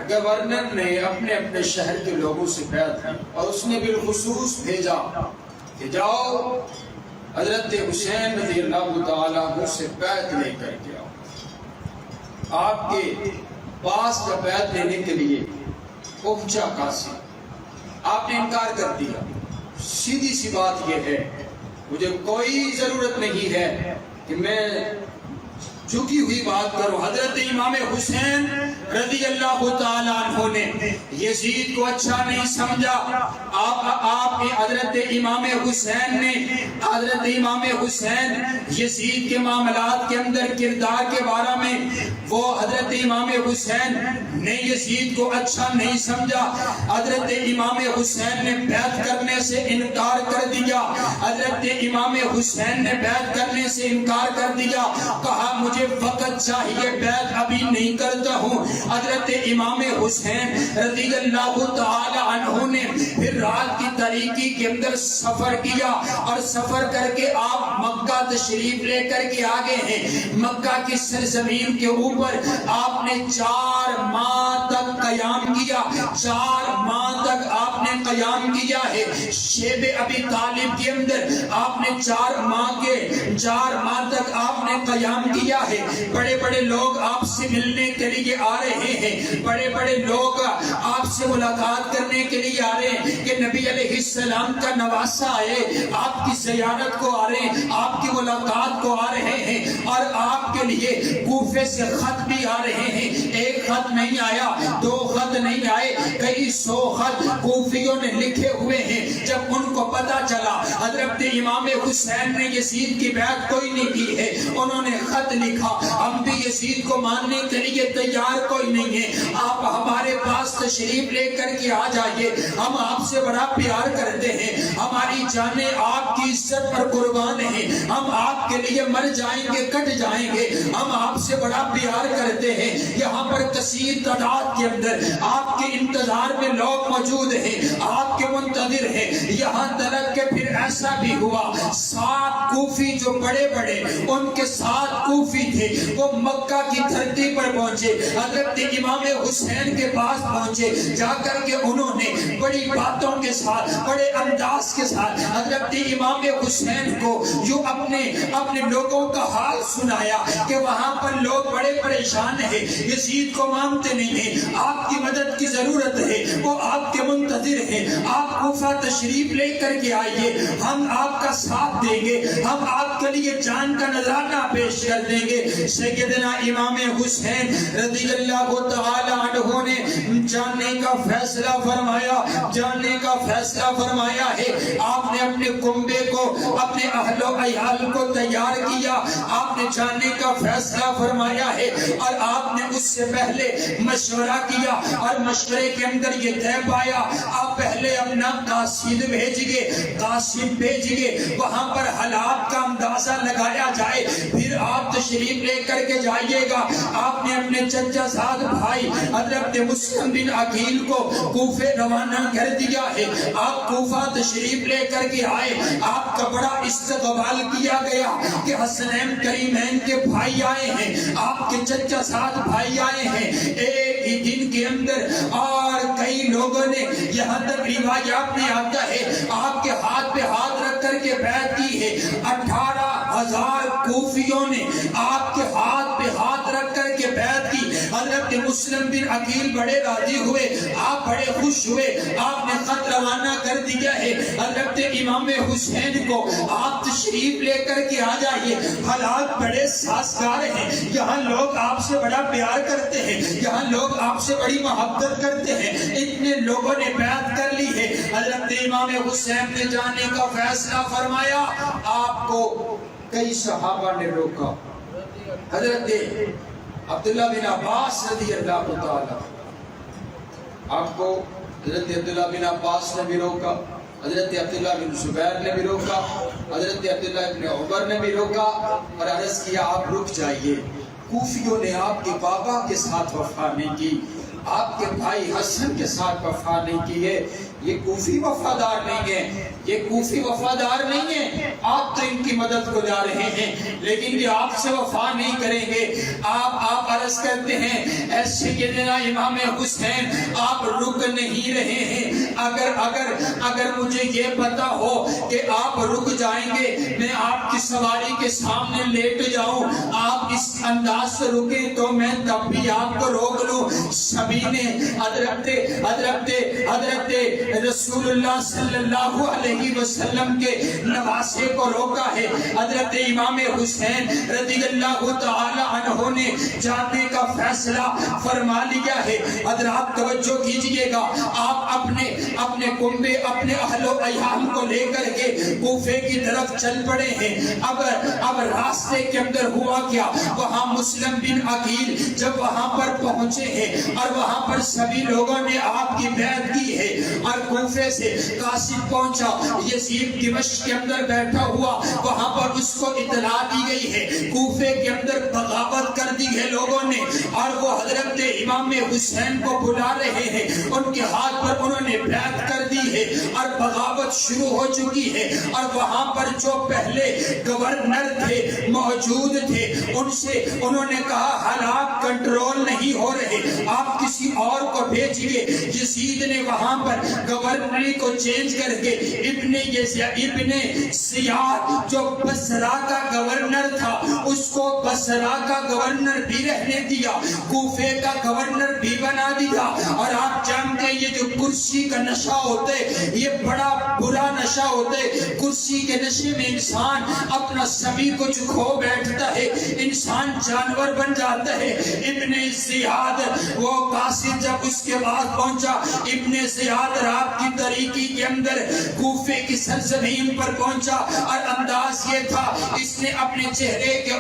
گورنر نے اپنے اپنے شہر کے لوگوں سے بیعت لی اور اس نے بالخصوص بھیجا کہ جاؤ حضرت حسین رضی اللہ تعالیٰ عنہ سے بیعت لے کر کے آؤ۔ آپ کے پاس کا بیعت لینے کے لیے پہنچا قاصد، آپ نے انکار کر دیا۔ سیدھی سی بات یہ ہے، مجھے کوئی ضرورت نہیں ہے کہ میں جھکی ہوئی بات کروں۔ حضرت امام حسین رضی اللہ تعالیٰ عنہ نے یزید کو اچھا نہیں سمجھا. آپ حضرت امام حسین نے حضرت امام حسین یزید کے معاملات کے اندر کردار کے بارے میں وہ حضرت امام حسین نے یزید کو اچھا نہیں سمجھا. حضرت امام حسین نے بیعت کرنے سے انکار کر دیا. حضرت امام حسین نے بیعت کرنے سے انکار کر دیا. کہا مجھے وقت چاہیے, بیعت ابھی نہیں کرتا ہوں. حضرت امام حسین رضی اللہ تعالی عنہ نے پھر رات کی تاریکی کے اندر سفر کیا اور سفر کر کے آپ مکہ تشریف لے کر کے آگے ہیں. مکہ کی سرزمین کے اوپر آپ نے 4 ماہ تک قیام کیا. 4 ماہ تک آپ نے قیام کیا ہے. شیب ابی طالب کے اندر آپ نے 4 ماہ تک آپ نے قیام کیا ہے. بڑے بڑے لوگ آپ سے ملنے کے لیے آ رہے ہیں. بڑے بڑے لوگ آپ سے ملاقات کرنے کے لیے آ رہے ہیں کہ نبی علیہ السلام کا نواسہ آئے, آپ کی زیارت کو آ رہے ہیں, آپ کی ملاقات کو آ رہے ہیں. اور آپ کے لیے کوفے سے خط بھی آ رہے ہیں. ایک خط نہیں آیا, 2 خط نہیں آئے, کئی 100 خط کوفیوں نے لکھے ہوئے ہیں. جب ان کو پتا چلا حضرت امام حسین نے یزید کی بیعت کوئی نہیں کی ہے, انہوں نے خط لکھا ہم بھی یزید کو ماننے کے لیے تیار کوئی نہیں ہے, آپ ہمارے پاس تشریف لے کر کے آ جائیے, ہم آپ سے بڑا پیار کرتے ہیں, ہماری جانیں آپ کی عزت پر قربان ہیں, ہم آپ کے لیے مر جائیں گے, کٹ جائیں گے, ہم آپ سے بڑا پیار کرتے ہیں. یہاں پر کثیر تعداد کے اندر آپ کے انتظار میں لوگ موجود ہیں, آپ کے منتظر ہیں. یہاں تک کہ پھر ایسا بھی ہوا 7 کوفی جو بڑے بڑے ان کے 7 کوفی تھے وہ مکہ کی دھرتی پر پہنچے, حضرت امام حسین کے پاس پہنچے. جا کر کے انہوں نے بڑی باتوں کے ساتھ, بڑے انداز کے ساتھ حضرت امام حسین کو جو اپنے لوگوں کا حال سنایا کہ وہاں پر لوگ بڑے پریشان ہیں, یزید کو مانتے نہیں ہیں, آپ کی مدد کی ضرورت ہے, وہ آپ کے منتظر ہیں, آپ کوفہ تشریف لے کر کے آئیے, ہم آپ کا ساتھ دیں گے, ہم آپ کے لیے جان کا نذرانہ پیش کر دیں گے. سیدنا امام حسین رضی اللہ تعالی عنہ نے جاننے کا فیصلہ فرمایا ہے. آپ نے اپنے کنبے کو, اپنے اہل و عیال کو تیار کیا, آپ نے جاننے کا فیصلہ فرمایا ہے. اور آپ نے اس سے پہلے مشورہ کیا اور مشورے کے اندر یہ طے پایا آپ پہلے اپنا قاصد بھیجیے, وہاں پر حالات کا اندازہ لگایا جائے, پھر آپ تشریف لے کر کے جائیے گا. آپ نے اپنے چچا زاد بھائی حضرت مسلم بن عقیل کو کوفے روانہ کر دیا ہے. آپ کوفہ تشریف لے کر کے آئے, آپ کا بڑا استقبال کیا گیا کہ حسنین کریمین کے بھائی آئے ہیں, آپ کے چچا زاد بھائی آئے ہیں. ایک ہی دن کے اندر اور کئی لوگوں نے, یہاں تک روایات میں آتا ہے آپ کے ہاتھ پہ ہاتھ رکھ کر کے بیعت کی ہے. 18,000 کوفیوں نے آپ کے ہاتھ پہ ہاتھ رکھ کر کے بیعت کی. حضرت مسلم بن عقیل بڑے راضی ہوئے, آپ بڑے خوش ہوئے, آپ نے خط روانہ کر دیا ہے حضرت امام حسین کو آپ تشریف لے کر کے آ جائیے, حالات بڑے سازگار ہیں, یہاں لوگ آپ سے بڑا پیار کرتے ہیں, یہاں لوگ آپ سے بڑی محبت کرتے ہیں. اتنے لوگوں نے بیعت کر لی ہے. حضرت امام حسین نے جانے کا فیصلہ فرمایا, آپ کو کئی صحابہ نے روکا. حضرت عبداللہ بن عباس رضی اللہ تعالی, آپ کو حضرت عبداللہ بن عباس نے بھی روکا, حضرت عبداللہ بن زبیر نے بھی روکا, حضرت عبداللہ بن عمر نے بھی روکا اور عرض کیا آپ رک جائیے. کوفیوں نے آپ کے بابا کے ساتھ وفا نہیں کی, آپ کے بھائی حسن کے ساتھ وفا نہیں کی ہے. یہ کوفی وفادار نہیں ہیں, یہ کوفی وفادار نہیں ہیں. آپ تو ان کی مدد کو جا رہے ہیں لیکن یہ آپ سے وفا نہیں کریں گے. آپ عرض کرتے ہیں اے سیدنا امام حسین آپ رک نہیں رہے ہیں. اگر مجھے یہ پتا ہو کہ آپ رک جائیں گے, میں آپ کی سواری کے سامنے لیٹ جاؤں, آپ اس انداز سے رکیں تو میں تب بھی آپ کو روک لوں. سب نبی نے حضرت رسول اللہ صلی اللہ علیہ وسلم کے نواسے کو روکا ہے۔ حضرت امام حسین رضی اللہ تعالی عنہ نے جانے کا فیصلہ فرما لیا ہے۔ حضرات توجہ کیجئے گا، آپ اپنے کنبے، اپنے اہل و عیال کو لے کر کے کوفے کی طرف چل پڑے ہیں۔ اب راستے کے اندر ہوا کیا، وہاں مسلم بن عقیل جب وہاں پر پہنچے ہیں اور وہاں پر سبھی لوگوں نے آپ کی بیعت کی ہے، اور کوفے سے قاصد پہنچا، یزید دمشق کے اندر بیٹھا ہوا، وہاں پر اس کو اطلاع دی گئی ہے کوفے کے اندر بغاوت کر دی ہے لوگوں نے، اور وہ حضرت امام حسین کو بلا رہے ہیں، ان کے ہاتھ پر انہوں نے بیعت کر دی ہے اور بغاوت شروع ہو چکی ہے۔ اور وہاں پر جو پہلے گورنر تھے موجود تھے، ان سے انہوں نے کہا حالات کنٹرول نہیں ہو رہے، آپ کسی اور کو بھیجئے۔ یزید نے وہاں پر گورنری کو چینج کر کے ابن زیاد جو بصرہ کا گورنر تھا، اس کو بصرہ کا گورنر بھی رہنے دیا، کوفے کا گورنر بھی بنا دیا۔ اور آپ جانتے ہیں یہ جو کرسی کا نشہ ہوتے، یہ بڑا برا نشہ ہوتے، کرسی کے نشے میں انسان اپنا سبھی کچھ کھو بیٹھتا ہے، انسان جانور بن جاتا ہے۔ ابن زیاد وہ قاصد جب اس کے بعد پہنچا، ابن زیاد رات کی تاریکی کے اندر کوفے کی سرزمین پر پہنچا، اور انداز یہ تھا اس نے اپنے چہرے کے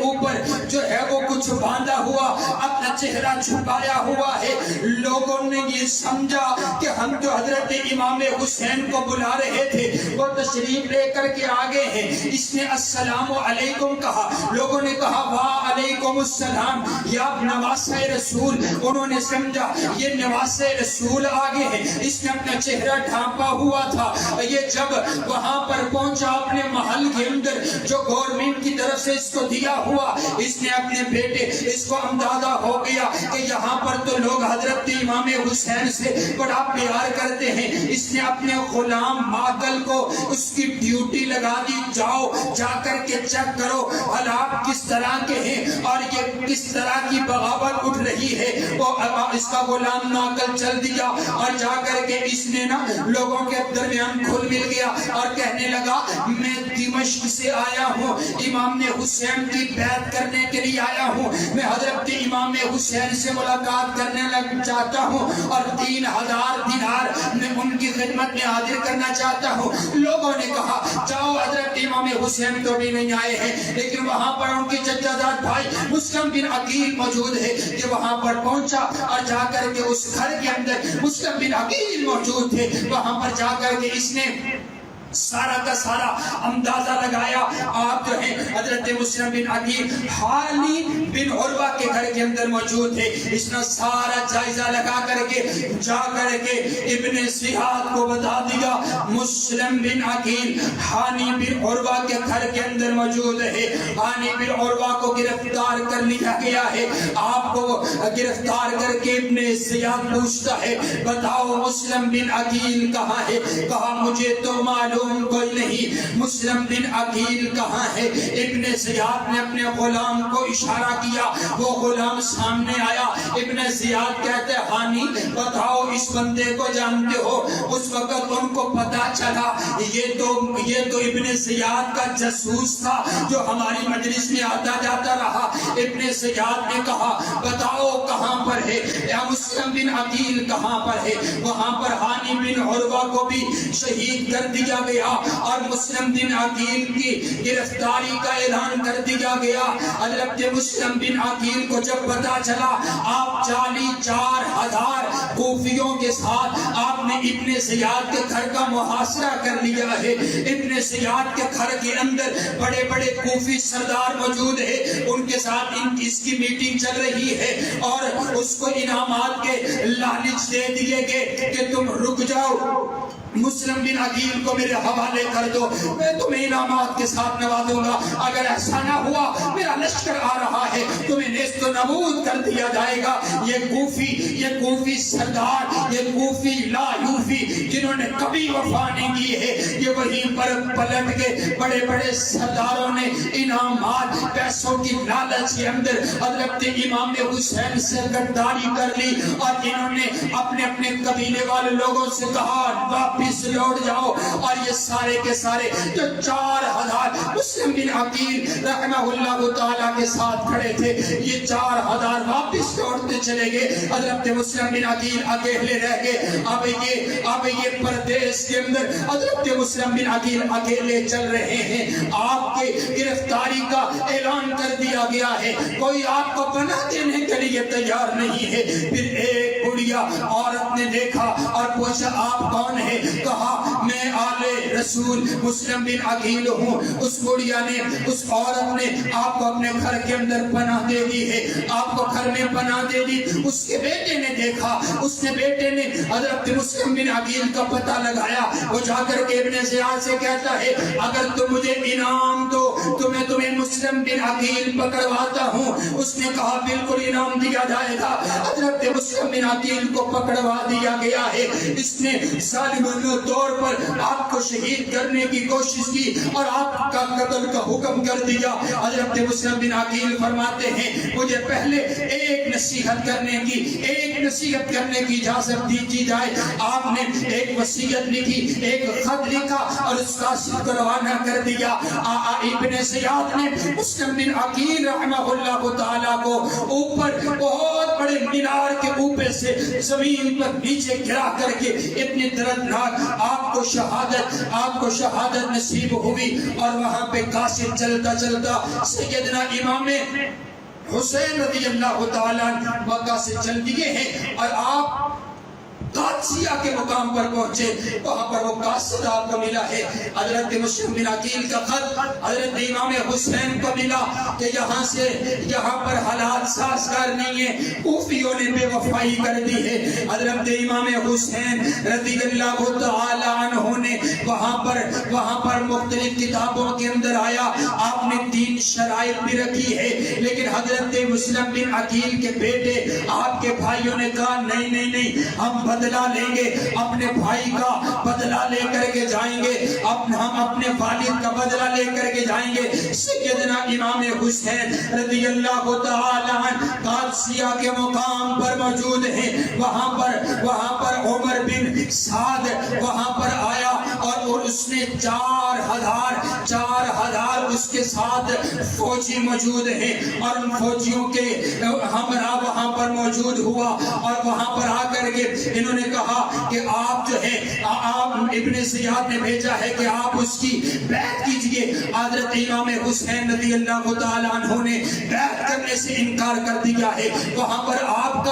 اوپر جو ہے وہ کچھ باندھا ہوا، اپنا چہرہ چھپایا ہوا ہے۔ لوگوں نے یہ سمجھا کہ ہم جو حضرت امام حسین کو بلا رہے تھے وہ تشریف لے کر کے آگے ہیں۔ اس نے السلام علیکم کہا، لوگوں نے کہا وعلیکم السلام یا نواسہ رسول۔ انہوں نے سمجھا یہ نواسہ رسول آگے ہیں، اس نے اپنا چہرہ ڈھانپا ہوا تھا۔ یہ جب وہاں پر پہنچا اپنے محل کے اندر جو گورنمنٹ کی طرف سے اس کو دیا ہوا، اس نے اپنے بیٹے، اس کو اندازہ ہو گیا کہ یہاں پر تو لوگ حضرت امام حسین سے بڑا پیار کرتے ہیں۔ اس نے اپنے غلام ماگل کو اس کی ڈیوٹی لگا دی، جاؤ جا کر کے چیک کرو حالات کس طرح کے ہیں اور یہ کس طرح کی بغاوت اٹھ رہی ہے۔ وہ اس کا غلام ماگل چل دیا اور جا کر کے اس نے نا لوگوں کے درمیان کھل مل گیا اور کہنے لگا میں دمشق سے آیا ہوں، امام حسین کی بیعت کرنے کے لیے آیا ہوں، میں حضرت امام حسین سے ملاقات کرنے چاہتا ہوں اور 3000 دینار میں ان کی خدمت میں حاضر کرنا چاہتا ہوں۔ لوگوں نے کہا جاؤ، حضرت امام حسین تو بھی نہیں آئے ہیں، لیکن وہاں پر ان کی چچا زاد بھائی مسلم بن عقیل موجود ہے، کہ وہاں پر پہنچا اور جا کر کے اس گھر کے اندر مسلم بن عقیل موجود تھے، وہاں پر جا کر کے اس نے سارا کا سارا اندازہ لگایا۔ آپ جو ہیں حضرت مسلم بن عقیل حانی بن عروہ کے گھر کے اندر موجود تھے، اس نے سارا جائزہ لگا کر کے جا کر کے ابن زیاد کو بتا دیا مسلم بن عقیل حانی بن عروہ کے گھر کے اندر موجود ہے۔ حانی بن عروہ کو گرفتار کر لیا گیا ہے۔ آپ کو گرفتار کر کے ابن زیاد پوچھتا ہے بتاؤ مسلم بن عقیل کہاں ہے؟ کہا مجھے تو معلوم کوئی نہیں، مسلم بن عقیل کہاں ہے؟ ابن زیاد نے اپنے غلام کو اشارہ کیا، وہ غلام سامنے آیا۔ ابن زیاد کہتے حانی بتاؤ اس بندے کو جانتے ہو؟ اس وقت ان کو پتا چلا یہ تو ابن زیاد کا جاسوس تھا جو ہماری مجلس میں آتا جاتا رہا۔ ابن زیاد نے کہا بتاؤ کہاں پر ہے یا مسلم بن عقیل کہاں پر ہے؟ وہاں پر حانی بن عروہ کو بھی شہید کر دیا گیا اور مسلم بن عقیل کی گرفتاری کا اعلان کر دیا گیا۔ حضرت مسلم بن عقیل کو جب پتا چلا، آپ 4000 کوفیوں کے ساتھ آپ نے ابن زیاد کے گھر کا محاصرہ کر لیا ہے۔ ابن زیاد کے گھر کے اندر بڑے بڑے کوفی سردار موجود ہیں، ان کے ساتھ اس کی میٹنگ چل رہی ہے اور اس کو انعامات کے لالچ دے دیے گئے کہ تم رک جاؤ، مسلم بن عقیل کو میرے حوالے کر دو، میں تمہیں انعامات کے ساتھ نوازوں گا، اگر ایسا نہ ہوا میرا لشکر آ رہا ہے تمہیں نیست و نابود کر دیا جائے گا۔ یہ کوفی سردار، یہ کوفی لا یوفی جنہوں نے کبھی وفا نہیں کی ہے، یہ وہیں پر پلٹ کے بڑے بڑے سرداروں نے انعامات پیسوں کی لالچ کے اندر حضرت امام حسین سے غداری کر لی، اور انہوں نے اپنے اپنے قبیلے والے لوگوں سے کہا واپس لوٹ جاؤ، اور یہ سارے کے سارے جو 4000 مسلم بن عقیل رحمہ اللہ تعالیٰ کے ساتھ کھڑے تھے، یہ 4000 واپس لوٹتے چلے گئے۔ حضرت مسلم بن عقیل اکیلے رہ گئے۔ اب یہ پردیس کے اندر حضرت مسلم بن عقیل اکیلے چل رہے ہیں، آپ کے گرفتاری کا اعلان کر دیا گیا ہے، کوئی آپ کو پناہ دینے کے لیے تیار نہیں ہے۔ پھر ایک بڑھیا عورت نے دیکھا اور پوچھا آپ کون ہے؟ کہا میں آل رسول مسلم بن عقیل ہوں۔ اس بڑھیا نے، اس عورت نے آپ کو اپنے گھر کے اندر پناہ دے دی ہے، آپ کو گھر میں پناہ دے دی۔ اس کے بیٹے نے دیکھا، اس نے بیٹے نے حضرت مسلم بن عقیل کا پتہ لگایا، وہ جا کر کے ابن زیاد سے کہتا ہے اگر تم مجھے انعام دو تو میں تمہیں مسلم بن عقیل پکڑواتا ہوں۔ اس نے کہا بالکل انعام دیا جائے گا۔ حضرت مسلم بن عقیل کو پکڑوا دیا گیا ہے۔ اس نے ظالمانہ طور پر آپ کو شہید کرنے کی کوشش کی اور آپ کا قتل کا حکم کر دیا۔ حضرت مسلم بن عقیل فرماتے ہیں مجھے پہلے ایک نصیحت کرنے کی اجازت دی جائے۔ آپ نے ایک وصیت لکھی، ایک خط لکھا اور اس قاصد کو روانہ کر دیا۔ ابن زیاد نے مسلم بن عقیل رحمہ اللہ تعالیٰ کو اوپر بہت بڑے مینار کے اوپر سے زمین پر نیچے گرا کر کے اتنی دردناک آپ کو شہادت نصیب ہوئی، اور وہاں پہ قاصد چلتا چلتا سیدنا امام حسین رضی اللہ تعالیٰ وقع سے چل دیے ہیں، اور آپ قادسیہ کے مقام پر پہنچے، وہاں پر وہ قاصد آپ کو ملا ہے۔ حضرت مسلم بن عقیل کا خط حضرت امام حسین کو ملا کہ یہاں پر حالات سازگار نہیں ہیں، کوفیوں نے بے وفائی کر دی ہے۔ حضرت امام حسین رضی اللہ تعالی عنہ نے وہاں پر مختلف کتابوں کے اندر آیا، آپ نے 3 شرائط بھی رکھی ہے، لیکن حضرت مسلم بن عقیل کے بیٹے آپ کے بھائیوں نے کہا نہیں، ہم بدلہ لیں گے، اپنے بھائی کا بدلہ لے کر کے جائیں گے، ہم اپنے والد کا بدلہ لے کر کے جائیں گے۔ سیدنا امام حسین رضی اللہ تعالی عنہ قادسیہ کے مقام پر موجود ہیں، وہاں پر عمر بن سعد وہاں پر آیا، اور اس نے 4000 اس کے ساتھ فوجی موجود ہیں، اور ان فوجیوں کے ہمراہ وہاں پر موجود ہوا، اور وہاں پر آ کر کے انہوں نے کہا کہ آپ جو ہے ابن زیاد نے بھیجا ہے کہ آپ اس کی بیعت کیجئے۔ حضرت امام حسین رضی اللہ تعالیٰ عنہ نے بیعت کرنے سے انکار کر دیا ہے، وہاں پر آپ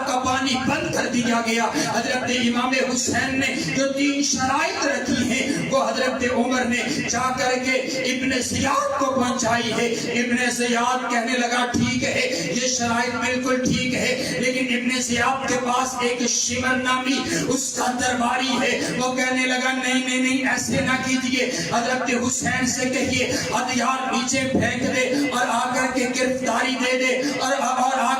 کا پانی بند کر دیا گیا۔ حضرت امام حسین نے جو 3 شرائط رکھی ہیں وہ حضرت عمر نے جا کر کے ابن زیاد کو پہنچائی ہے۔ ابن زیاد کہنے لگا ٹھیک ہے، یہ شرائط بالکل ٹھیک ہے، لیکن ابن زیاد کے پاس ایک شمر نامی اس کا درباری ہے، وہ کہنے لگا نہیں ایسے نہ کیجئے، حضرت حسین سے کہیے ہتھیار نیچے پھینک دے اور آ کر کے گرفتاری دے دے اور آ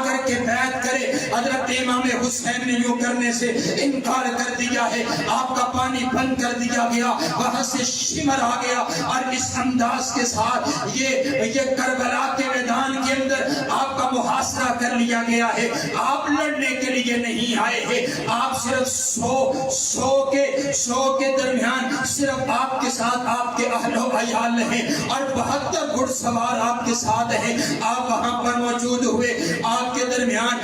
کر کے بیعت کرے۔ حضرت امام حسین نے یوں کرنے سے انکار کر دیا ہے، آپ کا پانی بند کر دیا گیا، وہاں سے شمر آ گیا، اور اس انداز کے ساتھ یہ کربلا کے میدان کے اندر آپ کا محاصرہ کر لیا گیا ہے۔ آپ لڑنے کے لیے نہیں آئے ہیں، آپ صرف 100 کے درمیان صرف آپ کے ساتھ آپ کے اہل و عیال ہیں، اور 72 گھڑ سوار آپ کے ساتھ ہیں۔ آپ وہاں پر موجود ہوئے، آپ کے درمیان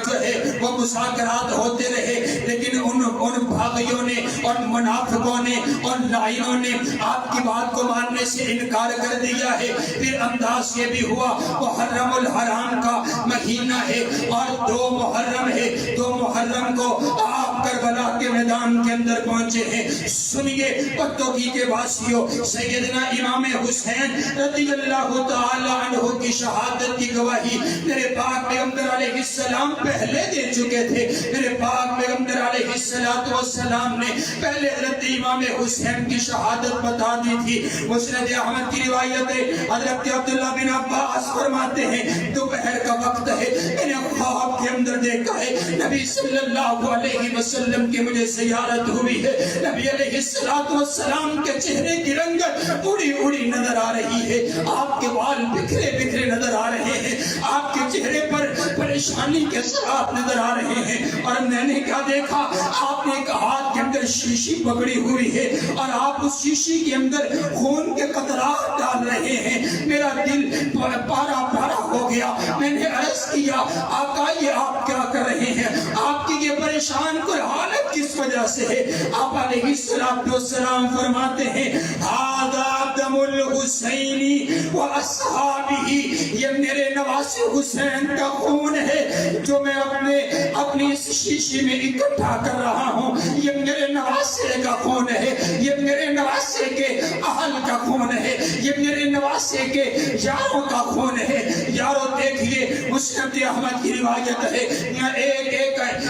جو ہے وہ مذاکرات ہوتے رہے، لیکن ان بھاغیوں نے اور منافقوں نے اور لائنوں نے آپ کی بات کو ماننے سے انکار کر دیا ہے۔ پھر انداز یہ بھی ہوا محرم الحرام کا مہینہ ہے اور 2 محرم ہے، ہے 2 محرم کو آپ کربلا کے میدان کے اندر پہنچے ہیں. سنیے پتوکی کے واسیوں، سیدنا امام حسین رضی اللہ تعالی عنہ کی شہادت کی گواہی میرے پاک پیغمبر علیہ السلام پہلے دے چکے تھے. میرے پاک پیغمبر علیہ السلام نے پہلے حضرت امام حسین کی شہادت بتا دی تھی. مسند احمد کی روایت ہے، حضرت عبداللہ بن عباس فرماتے ہیں دوپہر کا وقت ہے، میں نے خواب کے اندر دیکھا ہے نبی صلی اللہ علیہ وسلم کی مجھے زیارت ہوئی ہے. نبی علیہ السلام کے چہرے کی رنگت اڑی اڑی نظر آ رہی ہے، آپ کے بال بکھرے بکھرے نظر آ رہے ہیں، آپ کے چہرے پر پریشانی کے اثرات نظر آ رہے ہیں. اور میں نے کیا دیکھا، آپ نے ایک ہاتھ کے اندر شیشی پکڑی ہوئی ہے اور آپ اس شیشی کے اندر خون کے قطرات ڈال رہے ہیں. میرا دل پارا پارا ہو گیا. میں نے عرض کیا آقا یہ آپ کیا کر رہے ہیں، آپ کی یہ پریشان کوئی حالت کس وجہ سے ہے؟ آپ علیہ السلام فرماتے ہیں ھذا دم الحسین و اصحابہ، یہ میرے نواسے حسین کا خون ہے جو میں اپنی اس شیشی میں اکٹھا کر رہا ہوں. یہ میرے نواسے کا خون ہے، یہ میرے نواسے کے اہل کا خون ہے، یہ میرے نواسے کے یاروں کا خون ہے. یاروں دیکھیے مسند احمد کی روایت ہے،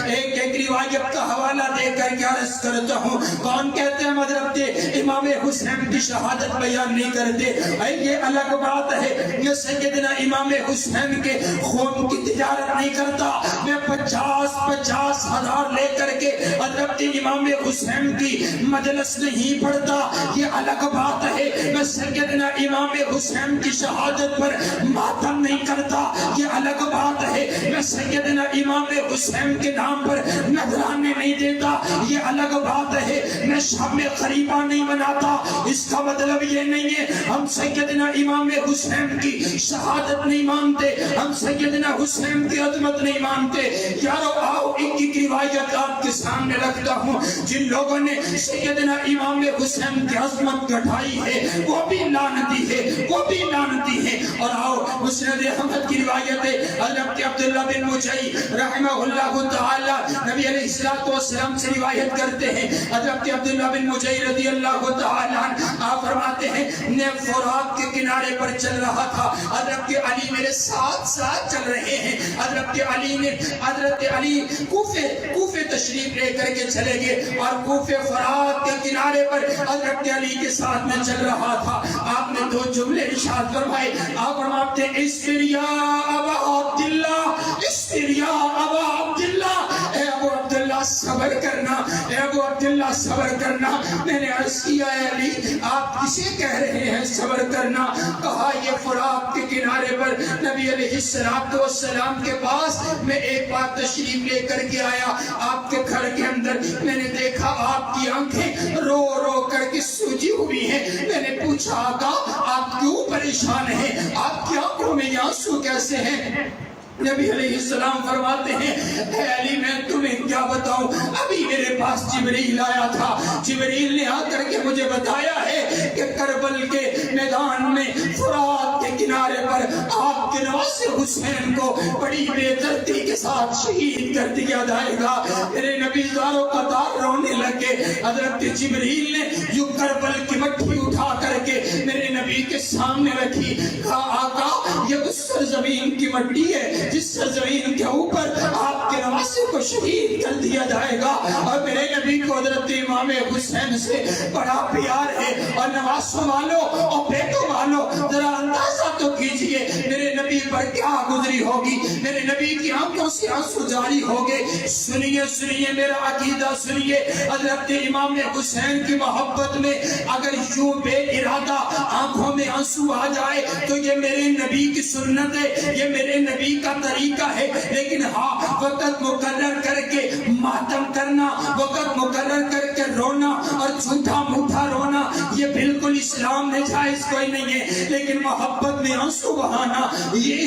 ایک روایت کا حوالہ دے کر کے عرض کرتا ہوں. کون کہتے ہیں حضرت امام حسین کی شہادت بیان نہیں کرتے؟ یہ الگ بات ہے. یہ سیدنا امام حسین کے خون کی تجارت نہیں کرتا. میں 50 ہزار لے کر کے حضرت امام حسین کی مجلس نہیں پڑھتا. یہ الگ بات ہے. میں سیدنا امام حسین کی شہادت پر ماتم نہیں کرتا. یہ الگ بات ہے. میں سیدنا امام حسین کے نام پر نذرانے نہیں دیتا. یہ الگ بات ہے. میں شب قریبہ نہیں مناتا. اس کا مطلب یہ نہیں ہے ہم سیدنا امام حسین کی شہادت نہیں مانتے، ہم سیدنا حسین کی عظمت نہیں مانتے. یارو آؤ ایک ایک روایت آپ کے سامنے رکھتا ہوں. جن لوگوں نے سیدنا امام حسین کی عظمت گھٹائی ہے وہ بھی لعنتی ہے، وہ بھی لعنتی ہے. اور آؤ مسند احمد کی روایت ہے، حضرت عبداللہ بن مجئی رحمہ اللہ تعالی نبی علیہ السلام سے روایت کرتے ہیں. حضرت عبداللہ بن مجئی رضی اللہ تعالی آپ فرماتے ہیں میں فرات کے کنارے پر چل رہا تھا، حضرت علی میرے ساتھ ساتھ چل رہے ہیں. حضرت علی کوفے تشریف لے کر کے چلے گئے اور کوفے فرات کے کنارے پر حضرت علی کے ساتھ میں چل رہا تھا. آپ نے 2 جملے ارشاد فرمائے. آپ فرماتے ہیں اصبر یا ابا عبداللہ، اصبر یا ابا عبداللہ، اے ابو عبداللہ صبر کرنا، اے ابو عبداللہ صبر کرنا. میں نے عرض کیا اے علی آپ کسے کہہ رہے ہیں صبر کرنا؟ کہا یہ فرات کے کنارے پر نبی علیہ السلام کے پاس میں ایک بار تشریف لے کر کے آیا. آپ کے گھر کے اندر میں نے دیکھا آپ کی آنکھیں رو رو کر کے سوجی ہوئی ہیں. میں نے پوچھا آقا آپ کیوں پریشان ہیں، آپ کی آنکھوں میں آنسو کیسے ہیں؟ نبی علیہ السلام فرماتے ہیں اے علی میں تمہیں کیا بتاؤں، ابھی میرے پاس جبریل آیا تھا. جبریل نے آ کر کے مجھے بتایا ہے کہ کربل کے میدان میں فرات کے کنارے پر آپ کے نواسے حسین کو بڑی بے دردی کے ساتھ شہید کر دیا جائے گا. میرے نبی زاروں قطار رونے لگے. حضرت جبریل نے جو کربل کی مٹی اٹھا کر کے میرے نبی کے سامنے رکھی. کہا آقا یہ اس سرزمین کی مٹی ہے جس سرزمین کے اوپر آپ کے نواسے کو شہید کر دیا جائے گا. اور میرے نبی کو حضرت امام حسین سے بڑا پیار ہے. اور نواسوں والوں اور بیٹوں والوں ذرا اندازہ تو کیجئے میرے نبی پر کیا گزری ہوگی، میرے نبی کی آنکھوں سے آنسو جاری ہوگے. سنیے میرا عقیدہ سنیے. حضرت امام حسین کی محبت میں اگر یوں بے ارادہ آنکھوں میں آنسو آ جائے تو یہ میرے نبی کی سنت ہے، یہ میرے نبی کا طریقہ ہے. لیکن ہاں وقت مقرر کر کے ماتم کرنا، وقت مقرر کر کے رونا اور جھوٹا موٹا رونا یہ بالکل اسلام میں جائز کوئی نہیں ہے. لیکن محبت میں آنسو بہانا یہ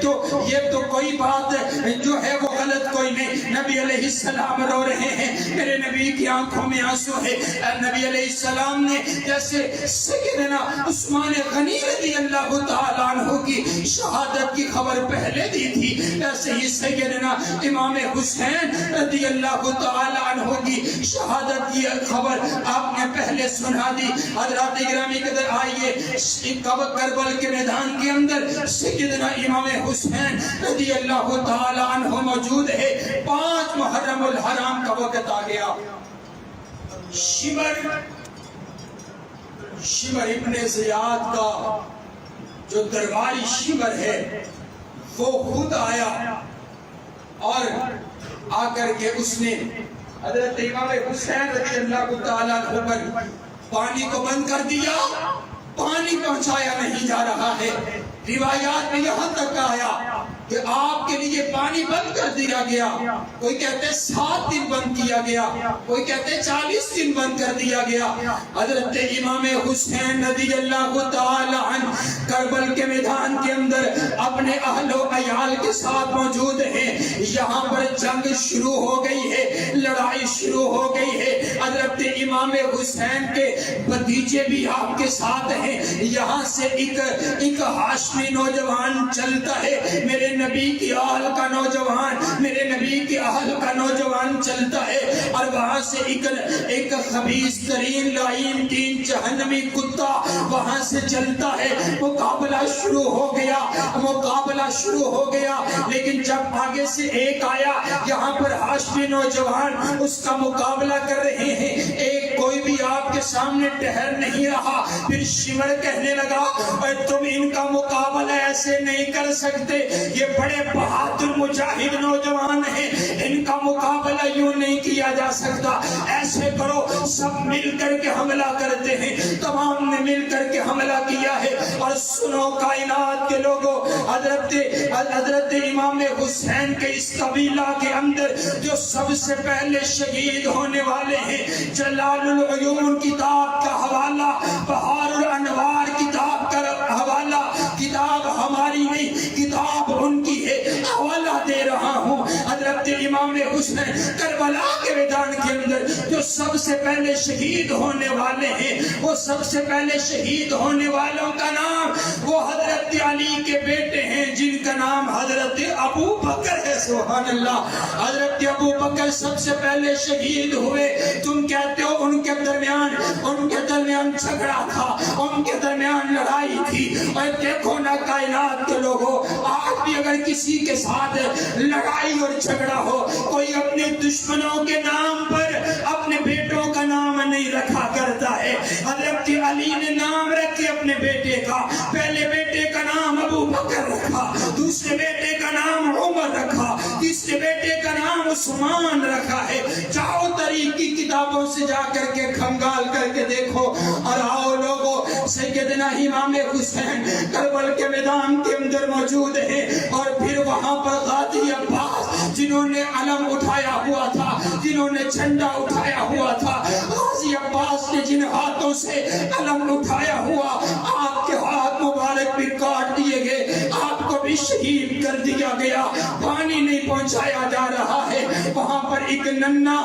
تو کوئی بات جو ہے وہ غلط کوئی کوئی نہیں. نبی علیہ السلام رو رہے ہیں, میرے نبی کی آنکھوں میں آنسو ہے. نبی علیہ السلام نے جیسے سیدنا عثمان غنی رضی اللہ تعالیٰ عنہ کی شہادت کی خبر پہلے دی تھی, ایسے ہی سیدنا امام حسین رضی اللہ تعالیٰ عنہ کی شہادت کی خبر آپ نے پہلے سنا دی. حضرات گرامی قدر آئیے, کربل کے میدان کے اندر سیدنا امام حسین رضی اللہ تعالیٰ عنہ موجود ہے. 5 محرم الحرام کا وقت آ گیا. شمر ابن زیاد کا جو درباری شمر ہے وہ خود آیا اور آ کر کے اس نے حضرت امام حسین رضی اللہ تعالیٰ عنہ پر پانی کو بند کر دیا. پانی پہنچایا نہیں جا رہا ہے. روایات میں یہاں تک آیا کہ آپ کے لیے پانی بند کر دیا گیا. کوئی کہتے 7 دن بند کیا گیا, کوئی کہتے 40 دن بند کر دیا گیا. حضرت امام حسین رضی اللہ تعالی عنہ کربل کے میدان کے اندر اپنے اہل و عیال کے ساتھ موجود ہیں. یہاں پر جنگ شروع ہو گئی ہے, لڑائی شروع ہو گئی ہے. حضرت امام حسین کے بھتیجے بھی آپ کے ساتھ ہیں. یہاں سے ایک ہاشمی نوجوان چلتا ہے, میرے نبی کی اہل کا نوجوان, میرے نبی کی اہل کا نوجوان چلتا ہے. اور وہاں سے ایک خبیث ترین لعین تین جہنمی کتا وہاں سے چلتا ہے. مقابلہ شروع ہو گیا, مقابلہ شروع ہو گیا. لیکن جب آگے سے ایک آیا, یہاں پر ہاشمی نوجوان اس کا مقابلہ کر رہے ہیں. ایک کوئی بھی آپ کے سامنے ٹھہر نہیں رہا. پھر شمر کہنے لگا, تم ان کا مقابلہ ایسے نہیں کر سکتے, یہ بڑے بہادر مجاہد نوجوان ہیں, ان کا مقابلہ یوں نہیں کیا جا سکتا. ایسے کرو, سب مل کر کے حملہ کرتے ہیں. تمام نے مل کر کے حملہ کیا ہے. اور سنو کائنات کے لوگوں, حضرت امام حسین کے اس قبیلہ کے اندر جو سب سے پہلے شہید ہونے والے ہیں, جلال العیون کتاب کا حوالہ, بہار الانوار کتاب کا حوالہ, کتاب ہماری نہیں, کتاب ان کی ہے, حوالہ دے رہا ہوں. حضرت امام حسین کربلا کے میدان کے اندر جو سب سے پہلے شہید ہونے والے ہیں, وہ سب سے پہلے شہید ہونے والوں کا نام وہ حضرت علی کے بیٹے ہیں, جن کا نام حضرت ابو بکر ہے. سبحان اللہ, حضرت ابو بکر سب سے پہلے شہید ہوئے. تم کہتے ہو ان کے درمیان جھگڑا تھا, ان کے درمیان لڑائی تھی. اور دیکھو نا کائنات کے لوگوں, آج بھی اگر کسی کے ساتھ لڑائی اور جھگڑا ہو, کوئی اپنے دشمنوں کے نام پر اپنے بیٹوں کا نام نہیں رکھا کرتا ہے. حضرت علی نے نام رکھے اپنے بیٹے کا, پہلے بیٹے کا نام ابو بکر رکھا, دوسرے بیٹے کا نام عمر رکھا, تیسرے بیٹے کا نام عثمان رکھا ہے. جاؤ تاریخ کی کتابوں سے جا کر کے کھنگال کر کے دیکھو. اور آؤ لوگوں, سیدنا امام حسین کربل کے میدان کے اندر موجود ہیں. اور پھر وہاں پر غازی عباس, جنہوں نے علم اٹھایا ہوا تھا, جنہوں نے جھنڈا اٹھایا ہوا تھا, غازی عباس نے جن ہاتھوں سے علم اٹھایا ہوا, آپ کے ہاتھ مبارک بھی کاٹ دیے گئے, آپ کو بھی شہید کر دیا گیا. پانی نہیں پہنچایا جا رہا ہے. وہاں پر ایک ننا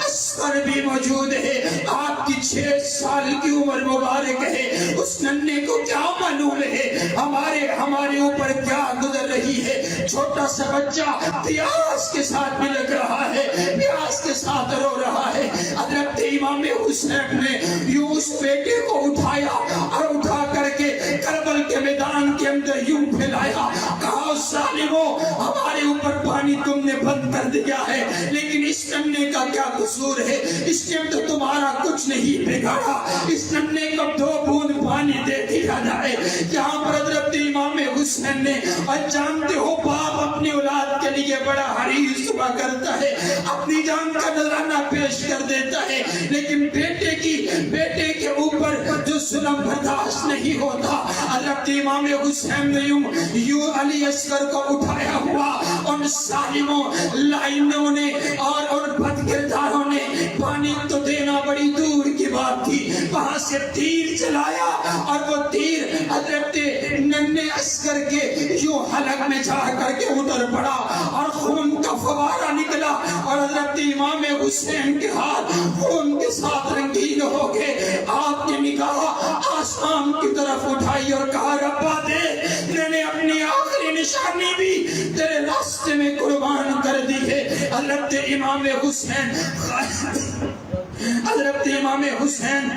اصغر بھی موجود ہے, آپ کی 6 سال کی عمر مبارک ہے. اس ننے کو کیا معلوم ہے ہمارے اوپر کیا گزر رہی ہے. چھوٹا سا بچہ پیاس کے ساتھ بھی لگ رہا ہے, پیاس کے ساتھ رو رہا ہے. حضرت امام حسین نے یوں اس بیٹے کو اٹھایا اور اٹھا کر کے کربل کے میدان کے اندر یوں پھیلایا. کہا ظالموں, ہمارے اوپر پانی تم نے بند کر دیا ہے, لیکن اس ننے کا کیا قصور ہے؟ اس نے تو تمہارا کچھ نہیں بگاڑا, اس ننے کو 2 بوند پانی دے دیا جائے. یہاں پر حضرت امام حسین نے, اور جانتے ہو باپ اپنی اولاد کے لیے بڑا حریص ہوا کرتا ہے, اپنی جان کا نذرانہ پیش کر دیتا ہے, لیکن بیٹے کے اوپر جو ظلم برداشت نہیں ہوتا. حضرت امام حسین نے یوں علی اصغر کو اٹھایا ہوا, ان ظالموں, لائنوں نے اور ان بد کرداروں نے پانی تو دینا بڑی دور کی بات تھی, وہاں سے تیر چلایا, اور وہ تیر حضرت ننے اصغر کے یوں حلق میں جا کر کے ادھر پڑا, اور خون اور حضرت امام حسین کے ہاتھ خون کے ساتھ رنگین ہو گئے. آپ نے نگاہ آسمان کی طرف اٹھائی اور کہا ربا دے میں نے اپنی آخری نشانی بھی تیرے راستے میں قربان کر دی ہے. حضرت امام حسین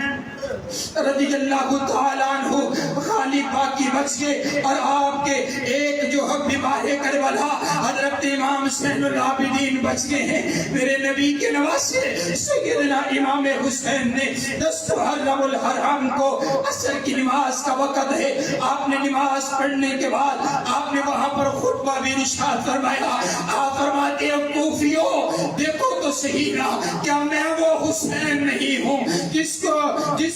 رضی اللہ تعالیٰ عنہ خالی باقی بچ گئے اور آپ کے ایک جو ہے بیمار کربلا حضرت امام حسین العابدین بچ گئے ہیں. میرے نبی کے نواسے سیدنا امام حسین نے 10 محرم الحرام کو عصر کی نماز کا وقت ہے. آپ نے نماز پڑھنے کے بعد آپ نے وہاں پر خطبہ بھی ارشاد فرمایا. آپ فرماتے ہیں کوفیوں دیکھو تو صحیح نا کیا میں وہ حسین نہیں ہوں جس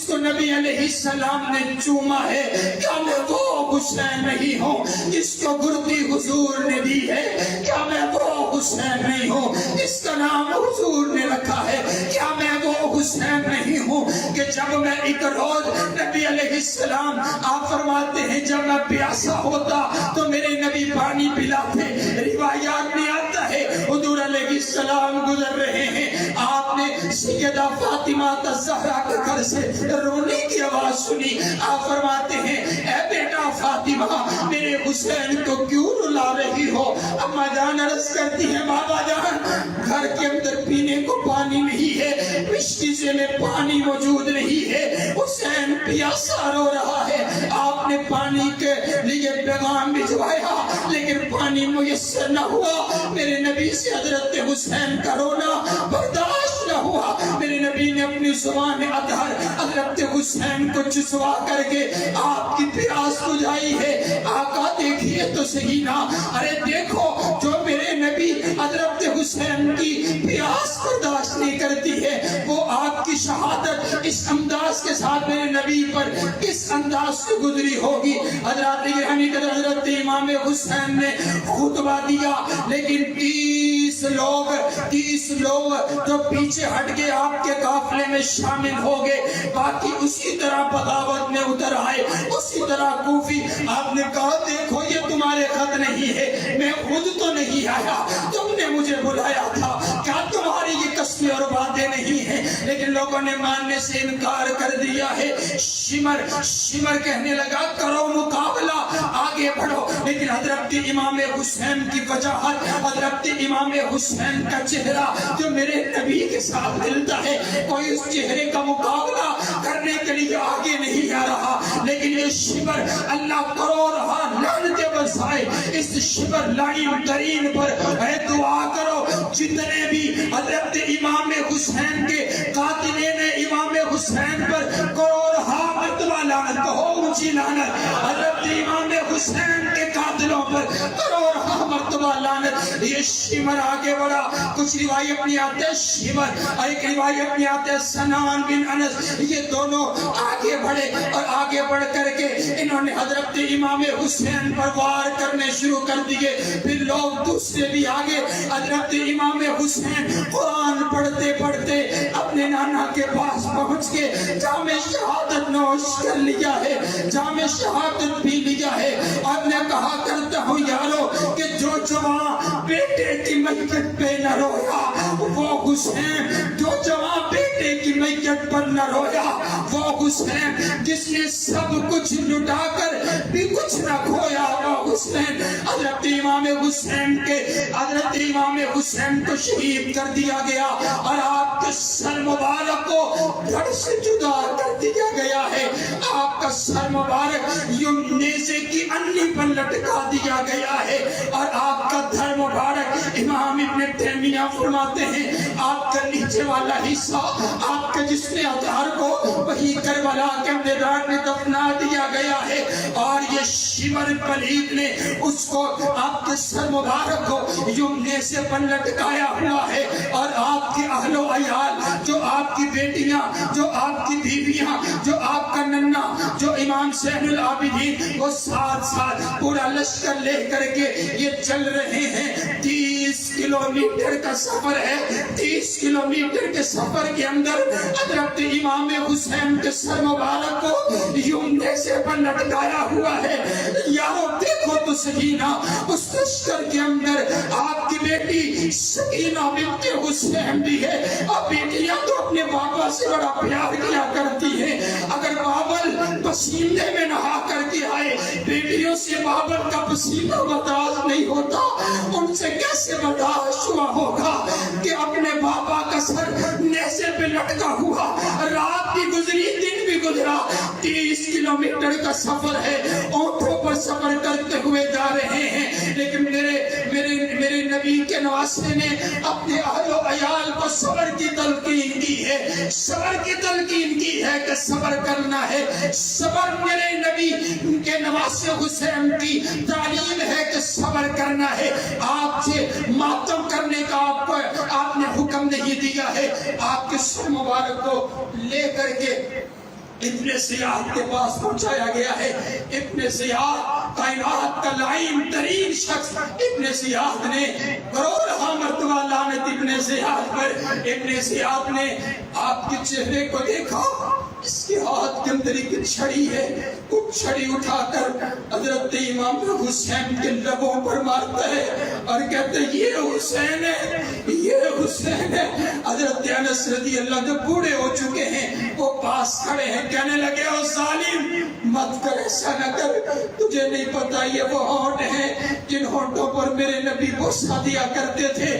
کو نبی علیہ السلام نے چوما ہے؟ کیا میں وہ حسین نہیں ہوں جس کو گردی حضور نے دی ہے؟ کیا میں وہ حسین نہیں ہوں جس کا نام حضور نے رکھا ہے؟ کیا میں وہ حسین نہیں ہوں کہ جب میں ایک روز نبی علیہ السلام آپ فرماتے ہیں جب میں پیاسا ہوتا تو میرے نبی پانی پلاتے. روایات میں آتا ہے حضور علیہ السلام گزر رہے ہیں, آپ نے سیدہ فاطمہ الزہرا کے گھر سے رونے کی آواز سنی. آپ فرماتے ہیں اے بیٹا فاطمہ میرے حسین کو کیوں رلا رہی ہو؟ اما جان عرض کرتی ہے بابا جان گھر کے اندر پینے کو پانی نہیں ہے, مشکی سے میں پانی موجود نہیں ہے, حسین پیاسا رو رہا ہے. آپ نے پانی کے لیے پیغام بھجوایا لیکن پانی میسر نہ ہوا. میرے نبی سے حضرت حسین کا رونا برداشت نہ ہوا. میرے نبی نے اپنی زبان اطہر حضرت حسین کو چسوا کر کے آپ کی پیاس بجھائی ہے. آقا دیکھیے تو صحیح نا, ارے دیکھو جو میرے نبی حضرت حسین کی پیاس برداشت نہیں کرتی ہے وہ آپ کی شہادت اس انداز کے ساتھ میرے نبی پر کس انداز سے گزری ہوگی. حضرت امام حسین نے خطبہ دیا لیکن 30 لوگ جو پیچھے ہٹ کے آپ کے قافلے میں شامل ہو گئے, باقی اسی طرح بغاوت میں اتر آئے, اسی طرح کوفی. آپ نے کہا دیکھو یہ تمہارے خط نہیں ہے, میں خود تو نہیں آیا, تم نے مجھے بلایا تھا, کیا تمہاری یہ قسمیں اور باتیں نہیں ہیں؟ لیکن لوگوں نے ماننے سے انکار کر دیا ہے. شمر کہنے لگا کرو مقابلہ آگے بڑھو. لیکن حضرت امام حسین کی وجاہت, حضرت امام حسین کا چہرہ جو میرے نبی کے ساتھ ملتا ہے, کوئی اس چہرے کا مقابلہ کرنے کے لیے آگے نہیں آ رہا. لیکن یہ شمر اللہ کرو رہا لعنتیں برسائے اس شمر لعین ترین پر. اے دعا کرو جتنے بھی حضرت امام حسین کے قاتلین امام حسین پر کرو رہا مرتبہ لعنت, کہو اونچی لعنت. حضرت امام حسین کے قاتلوں پر کرو رہا مرتبہ لعنت. یہ شمر آگے بڑھا. کچھ روایت میں آتے شمر اور ایک روایت میں آتے سنان بن انس, یہ دونوں آگے بڑھے اور آگے بڑھ کر کے انہوں نے حضرت امام حسین پر وار کرنے شروع کر دیے. پھر لوگ دوسرے بھی آگے. حضرت امام حسین قرآن پڑھتے پڑھتے اپنے نانا کے پاس پہنچ کے جام شہادت نوش کر لیا ہے, جام شہادت پی لیا ہے. اور میں کہا کرتا ہوں یارو کہ جو جوان بیٹے کی میت پہ نہ رویا وہ حسین, جو جوان بیٹے کی میت پر نہ رویا وہ حسین, جس نے سب کچھ لٹا کر بھی کچھ نہ کھویا وہ حسین. حضرت امام حسین کو شہید کر دیا گیا اور آپ کے سر مبارک کو دھڑ سے جدا کر دیا گیا ہے. آپ کا سر مبارک یوں نیزے کی انلی پر لٹکا دیا گیا ہے اور آپ کا دھڑ مبارک امام ابن تیمیہ فرماتے ہیں آپ کا نیچے والا حصہ آپ کے جسم اطہر کو وہی کربلا کے میدان میں دفنا دیا گیا ہے. اور یہ شمر پلید نے اس کو آپ کے سر مبارک کو یوں نیزے پر لٹکایا ہوا ہے. اور آپ کے اہل و عیال, جو آپ کی بیٹیاں, جو آپ کی بیویاں, جو آپ کا ننا, جو امام زین العابدین, وہ ساتھ پورا لشکر لے کر کے یہ چل رہے ہیں. 30 کلومیٹر کا سفر ہے. 30 کلومیٹر کے سفر کے اندر حضرت امام حسین کے سر مبارک کو یوں نیزے پر لٹکایا ہوا ہے. یارو دیکھو وقت سکینہ اس لشکر کے اندر آپ کی بیٹی سکینہ بنت حسین بھی ہے. اب بیٹیاں تو اپنے بابا سے بڑا پیار کیا کرتی ہیں. اگر بابل پسینے میں نہا کر کے آئے, بیٹیوں سے بابل کا پسینہ برداشت نہیں ہوتا. ان سے کیسے برداشت ہوا ہوگا کہ اپنے بابا کا سر نیزے پہ لٹکا ہوا, رات بھی گزری دن بھی گزرا, 30 کلومیٹر کا سفر ہے, اونٹوں پر سفر کرتے ہوئے جا رہے ہیں. لیکن میرے نبی کے نواسے نے اپنے اہل و عیال کو صبر کی تلقین کی ہے, صبر کی تلقین کی ہے کہ صبر کرنا ہے. صبر میرے نبی کے نواسے حسین کی تعلیم ہے کہ صبر کرنا ہے. آپ سے ماتم کرنے کا آپ نے حکم نہیں دیا ہے. آپ کے سر مبارک کو لے کر کے ابن زیاد کے پاس پہنچایا گیا ہے. ابن زیاد کائنات کا لعین ترین شخص, ابن زیاد نے کروڑہ مرتبہ لعنت ابن زیاد پر. ابن زیاد نے آپ کے چہرے کو دیکھا, اس کے ہاتھ کے اندر ایک چھڑی ہے, وہ چھڑی اٹھا کر حضرت امام حسین کے لبوں پر مارتا ہے اور کہتے ہیں یہ حسین ہے, یہ حسین ہے. حضرت انس رضی اللہ جو بوڑھے ہو چکے ہیں وہ پاس کھڑے ہیں, کہنے لگے او ظالم مت کر, ایسا نہ کر, تجھے نہیں پتا یہ وہ ہونٹ ہیں جن ہونٹوں پر میرے نبی بوسہ دیا کرتے تھے,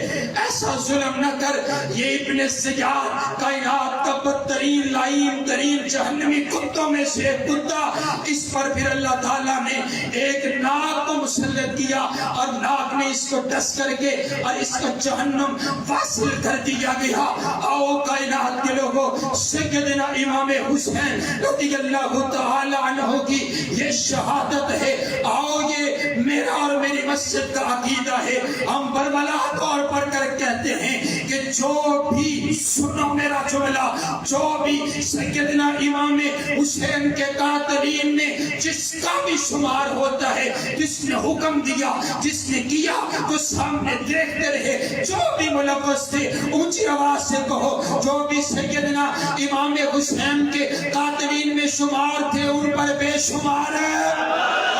ایسا ظلم نہ کر. یہ ابن زیاد کائنات کا بدترین لعین ترین جہنمی کتوں میں سے ایک کتا. اس پر پھر اللہ تعالیٰ نے ایک ناگ کو مسلط کیا اور ناگ نے اس کو ڈس کر کے اور اس کو جہنم واصل کر دیا گیا. آؤ کائنات کے لوگوں, سیدنا امام حسین رضی اللہ تعالی عنہ کی یہ شہادت ہے. آؤ یہ میرا اور میری مسجد کا عقیدہ ہے. ہم برملا طور پر کر کہتے ہیں کہ جو بھی, سنو میرا جملہ, جو بھی سیدنا امام حسین کے قاتلین میں جس کا بھی شمار ہوتا ہے, جس نے حکم دیا, جس نے کیا, جو سامنے دیکھتے رہے, جو بھی ملوث تھے, اونچی آواز سے کہو, جو بھی سیدنا امام حسین کے قاتلین میں شمار تھے ان پر بے شمار ہے,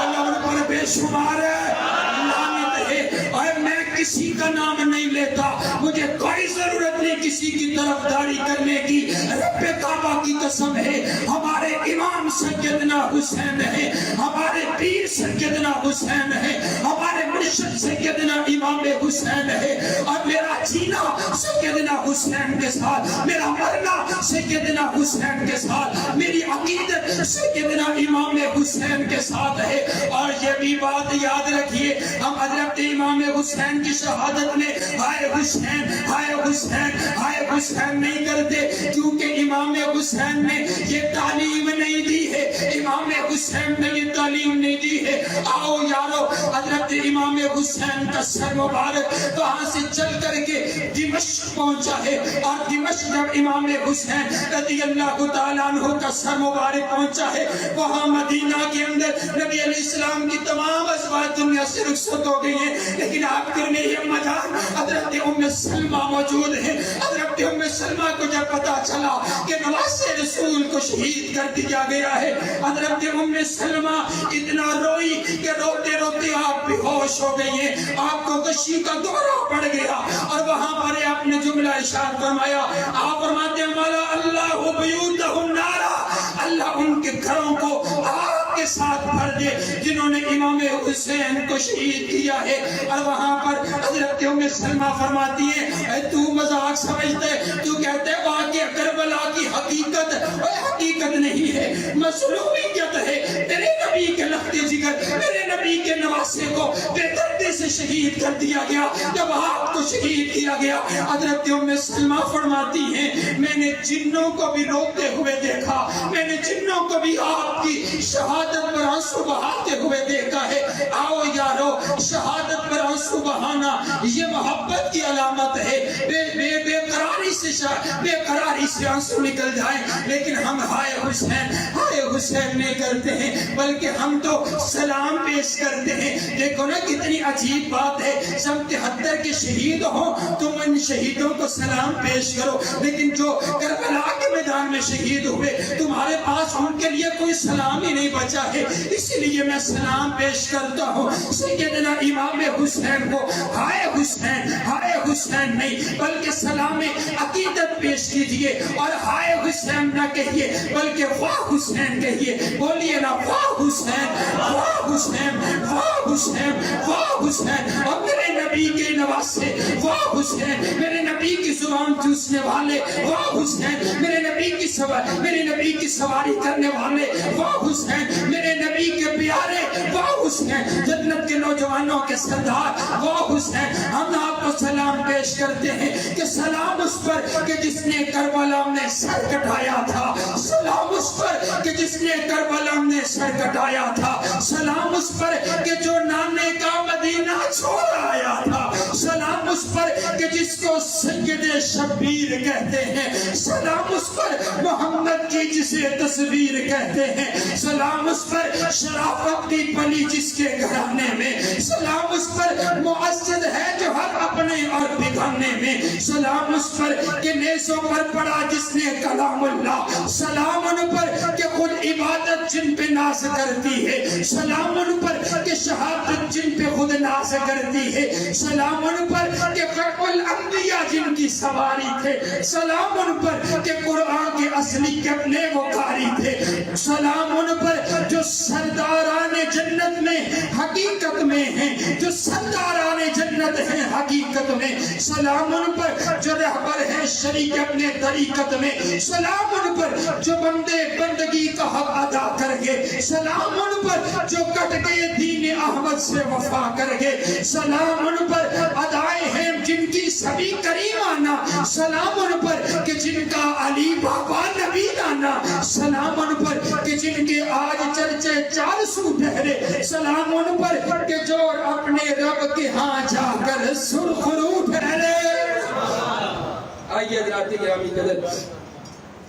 ان پر بے شمار ہے. لعنت ہے. اور میں کسی کا نام نہیں لیتا, مجھے کوئی ضرورت نہیں کسی کی طرفداری کرنے کی. رب کعبہ کی قسم ہے, ہمارے امام سیدنا حسین ہے, ہمارے پیر سیدنا حسین ہے, ہمارے مرشد سیدنا امام حسین ہے. اور میرا جینا سیدنا حسین کے ساتھ, میرا مرنا سیدنا حسین کے ساتھ, میری عقیدت سیدنا امام حسین کے ساتھ ہے. اور یہ بھی بات یاد رکھیے, ہم حضرت امام حسین کی شہادت میں ہائے حسین, ہائے حسین, ہائے حسین نہیں کرتے, کیونکہ امام حسین نے یہ تعلیم نہیں دی ہے, امام حسین نے یہ تعلیم نہیں دی ہے. آؤ یارو, حضرت امام حسین کا سر مبارک وہاں سے چل کر کے دمشق پہنچا ہے, اور دمشق جب امام حسین رضی اللہ تعالیٰ عنہ کا سر مبارک پہنچا ہے, وہاں مدینہ کے اندر نبی علیہ السلام کی تمام ازواج دنیا سے رخصت ہو گئی ہیں, لیکن آخر میں یہ مجان حضرت ام سلمہ موجود ہے. حضرت ام سلمہ کو جب پتا چلا کہ نواسے رسول کو شہید کر دیا گیا ہے, حضرت ام سلمہ اتنا روئی کہ روتے روتے آپ بے ہوش ہو گئی ہیں, آپ کو غشی کا دورہ پڑ گیا. اور وہاں پر آپ نے جملہ ارشاد فرمایا, آپ فرماتے ہیں مولا اللہ بیوتہم نارا, اللہ ان کے گھروں کو آگ کے ساتھ بھر دے جنہوں نے امام حسین کو شہید کیا ہے. اور وہاں پر حضرت ام سلمہ فرماتی ہیں, اے تو مذاق سمجھتے, تو کہتے ہیں واقعہ کربلا کی حقیقت, حقیقت نہیں ہے, مظلومیت ہے. میرے نبی کے لخت جگر, میرے نبی کے نواسے کو بے دردی سے شہید کر دیا گیا, جب آپ کو شہید کیا گیا. حضرت ام سلمہ فرماتی ہیں, میں نے جنوں کو بھی روتے ہوئے دیکھا, میں نے جنوں کو بھی آپ کی شہادت پر آنسو بہاتے ہوئے دیکھا ہے. آؤ یارو, شہادت پر آنسو بہانا یہ محبت کی علامت ہے. بے قراری سے آنسو نکل جائیں, لیکن ہم ہائے حسین, ہائے حسین نہیں کرتے ہیں, بلکہ ہم تو سلام پیش کرتے ہیں. دیکھو نا کتنی عجیب بات ہے, سب 73 کے شہید شہید ہوں تم ان شہیدوں کو سلام پیش کرو، لیکن جو کربلا کے میدان میں شہید ہوئے تمہارے پاس ان کے لیے کوئی سلام ہی نہیں بچا ہے، اسی لیے میں سلام پیش کرتا ہوں سیدنا امام حسین کو۔ ہائے حسین نہیں بلکہ سلام عقیدت پیش کیجئے، اور ہائے حسین نہ کہیے بلکہ واہ حسین کہیے۔ بولیے نا واہ حسین، واہ حسین، واہ حسین، واہ حسین۔ اور میرے نبی کے نواسے واہ حسین، میرے نبی کی زبان چوسنے والے واہ حسین، میرے نبی کی سواری کرنے والے واہ حسین، میرے نبی کے پیارے واہ حسین، جنت کے نوجوانوں کے سردار واہ حسین۔ ہم آپ کو سلام پیش کرتے ہیں کہ سلام اس پر کہ جس نے کربلا میں سر کٹایا تھا، سلام اس پر کہ جس نے کربلا میں سر کٹایا تھا، سلام اس پر کہ جو نانے کا مدینہ چھوڑ آیا تھا، سلام اس پر کہ جس کو سید شبیر کہتے ہیں، سلام اس پر محمد کی جسے تصویر کہتے ہیں، سلام اس پر شرافت کی پلی جس کے گھرانے میں، سلام اس پر معزز ہے جو ہر اپنے اور بگانے میں، سلام اس پر کہ نیزوں پر پڑا جس نے کلام اللہ، سلام ان پر کہ خود عبادت جن پہ ناز کرتی ہے، سلام ان پر کہ شہادت جن پہ خود ناز کرتی ہے، سلام ان پر کہ خلق الانبیاء جن کی سواری تھے، سلام ان پر کہ قرآن کے اصلی کپنے وہ قاری تھے، سلام ان پر جو سرداران جنت میں حقیقت میں ہیں، جو سرداران جنت ہیں حقیقت میں، سلام ان پر جو رہبر ہیں شریک اپنے طریقت میں، سلام ان پر جو بندے بندگی کا حق ادا کر گئے، سلام ان پر جو کٹ گئے دین احمد سے وفا کر گئے، سلام ان پر ادائے ہیں جن کی سبھی کریمانہ، سلام ان پر کہ جن کا علی بابا نبی نانا، سلام ان پر کہ جن کے آج چرچے 400 ٹھہرے، سلام ان پر کہ جو اپنے رب کے ہاں جا کر سرخرو ٹھہرے۔ آئیے حضرات گرامی قدر،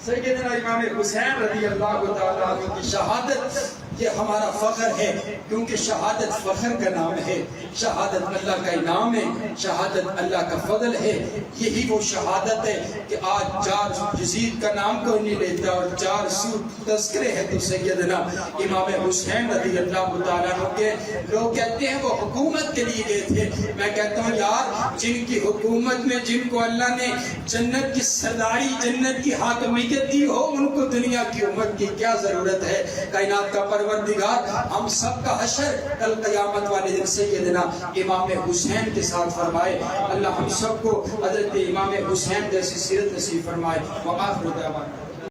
سیدنا امام حسین رضی اللہ تعالیٰ عنہ کی شہادت یہ ہمارا فخر ہے، کیونکہ شہادت فخر کا نام ہے، شہادت اللہ کا انعام ہے، شہادت اللہ کا فضل ہے۔ یہی وہ شہادت ہے کہ آج 4 یزید کا نام کوئی نہیں لیتا اور 400 تذکرے ہیں تو سیدنا امام حسین رضی اللہ تعالیٰ عنہ کے لوگ کہتے ہیں وہ حکومت کے لیے گئے تھے۔ میں کہتا ہوں یار جن کی حکومت میں جن کو اللہ نے جنت کی سرداری جنت کی حاکمیت دی ہو ان کو دنیا کی امت کی کیا ضرورت ہے۔ کائنات کا پروردگار ہم سب کا حشر کل قیامت والے دن سیدنا امام حسین کے ساتھ فرمائے۔ اللہ ہم سب کو حضرت امام حسین جیسی سیرت نصیب فرمائے۔ وآخر دعوانا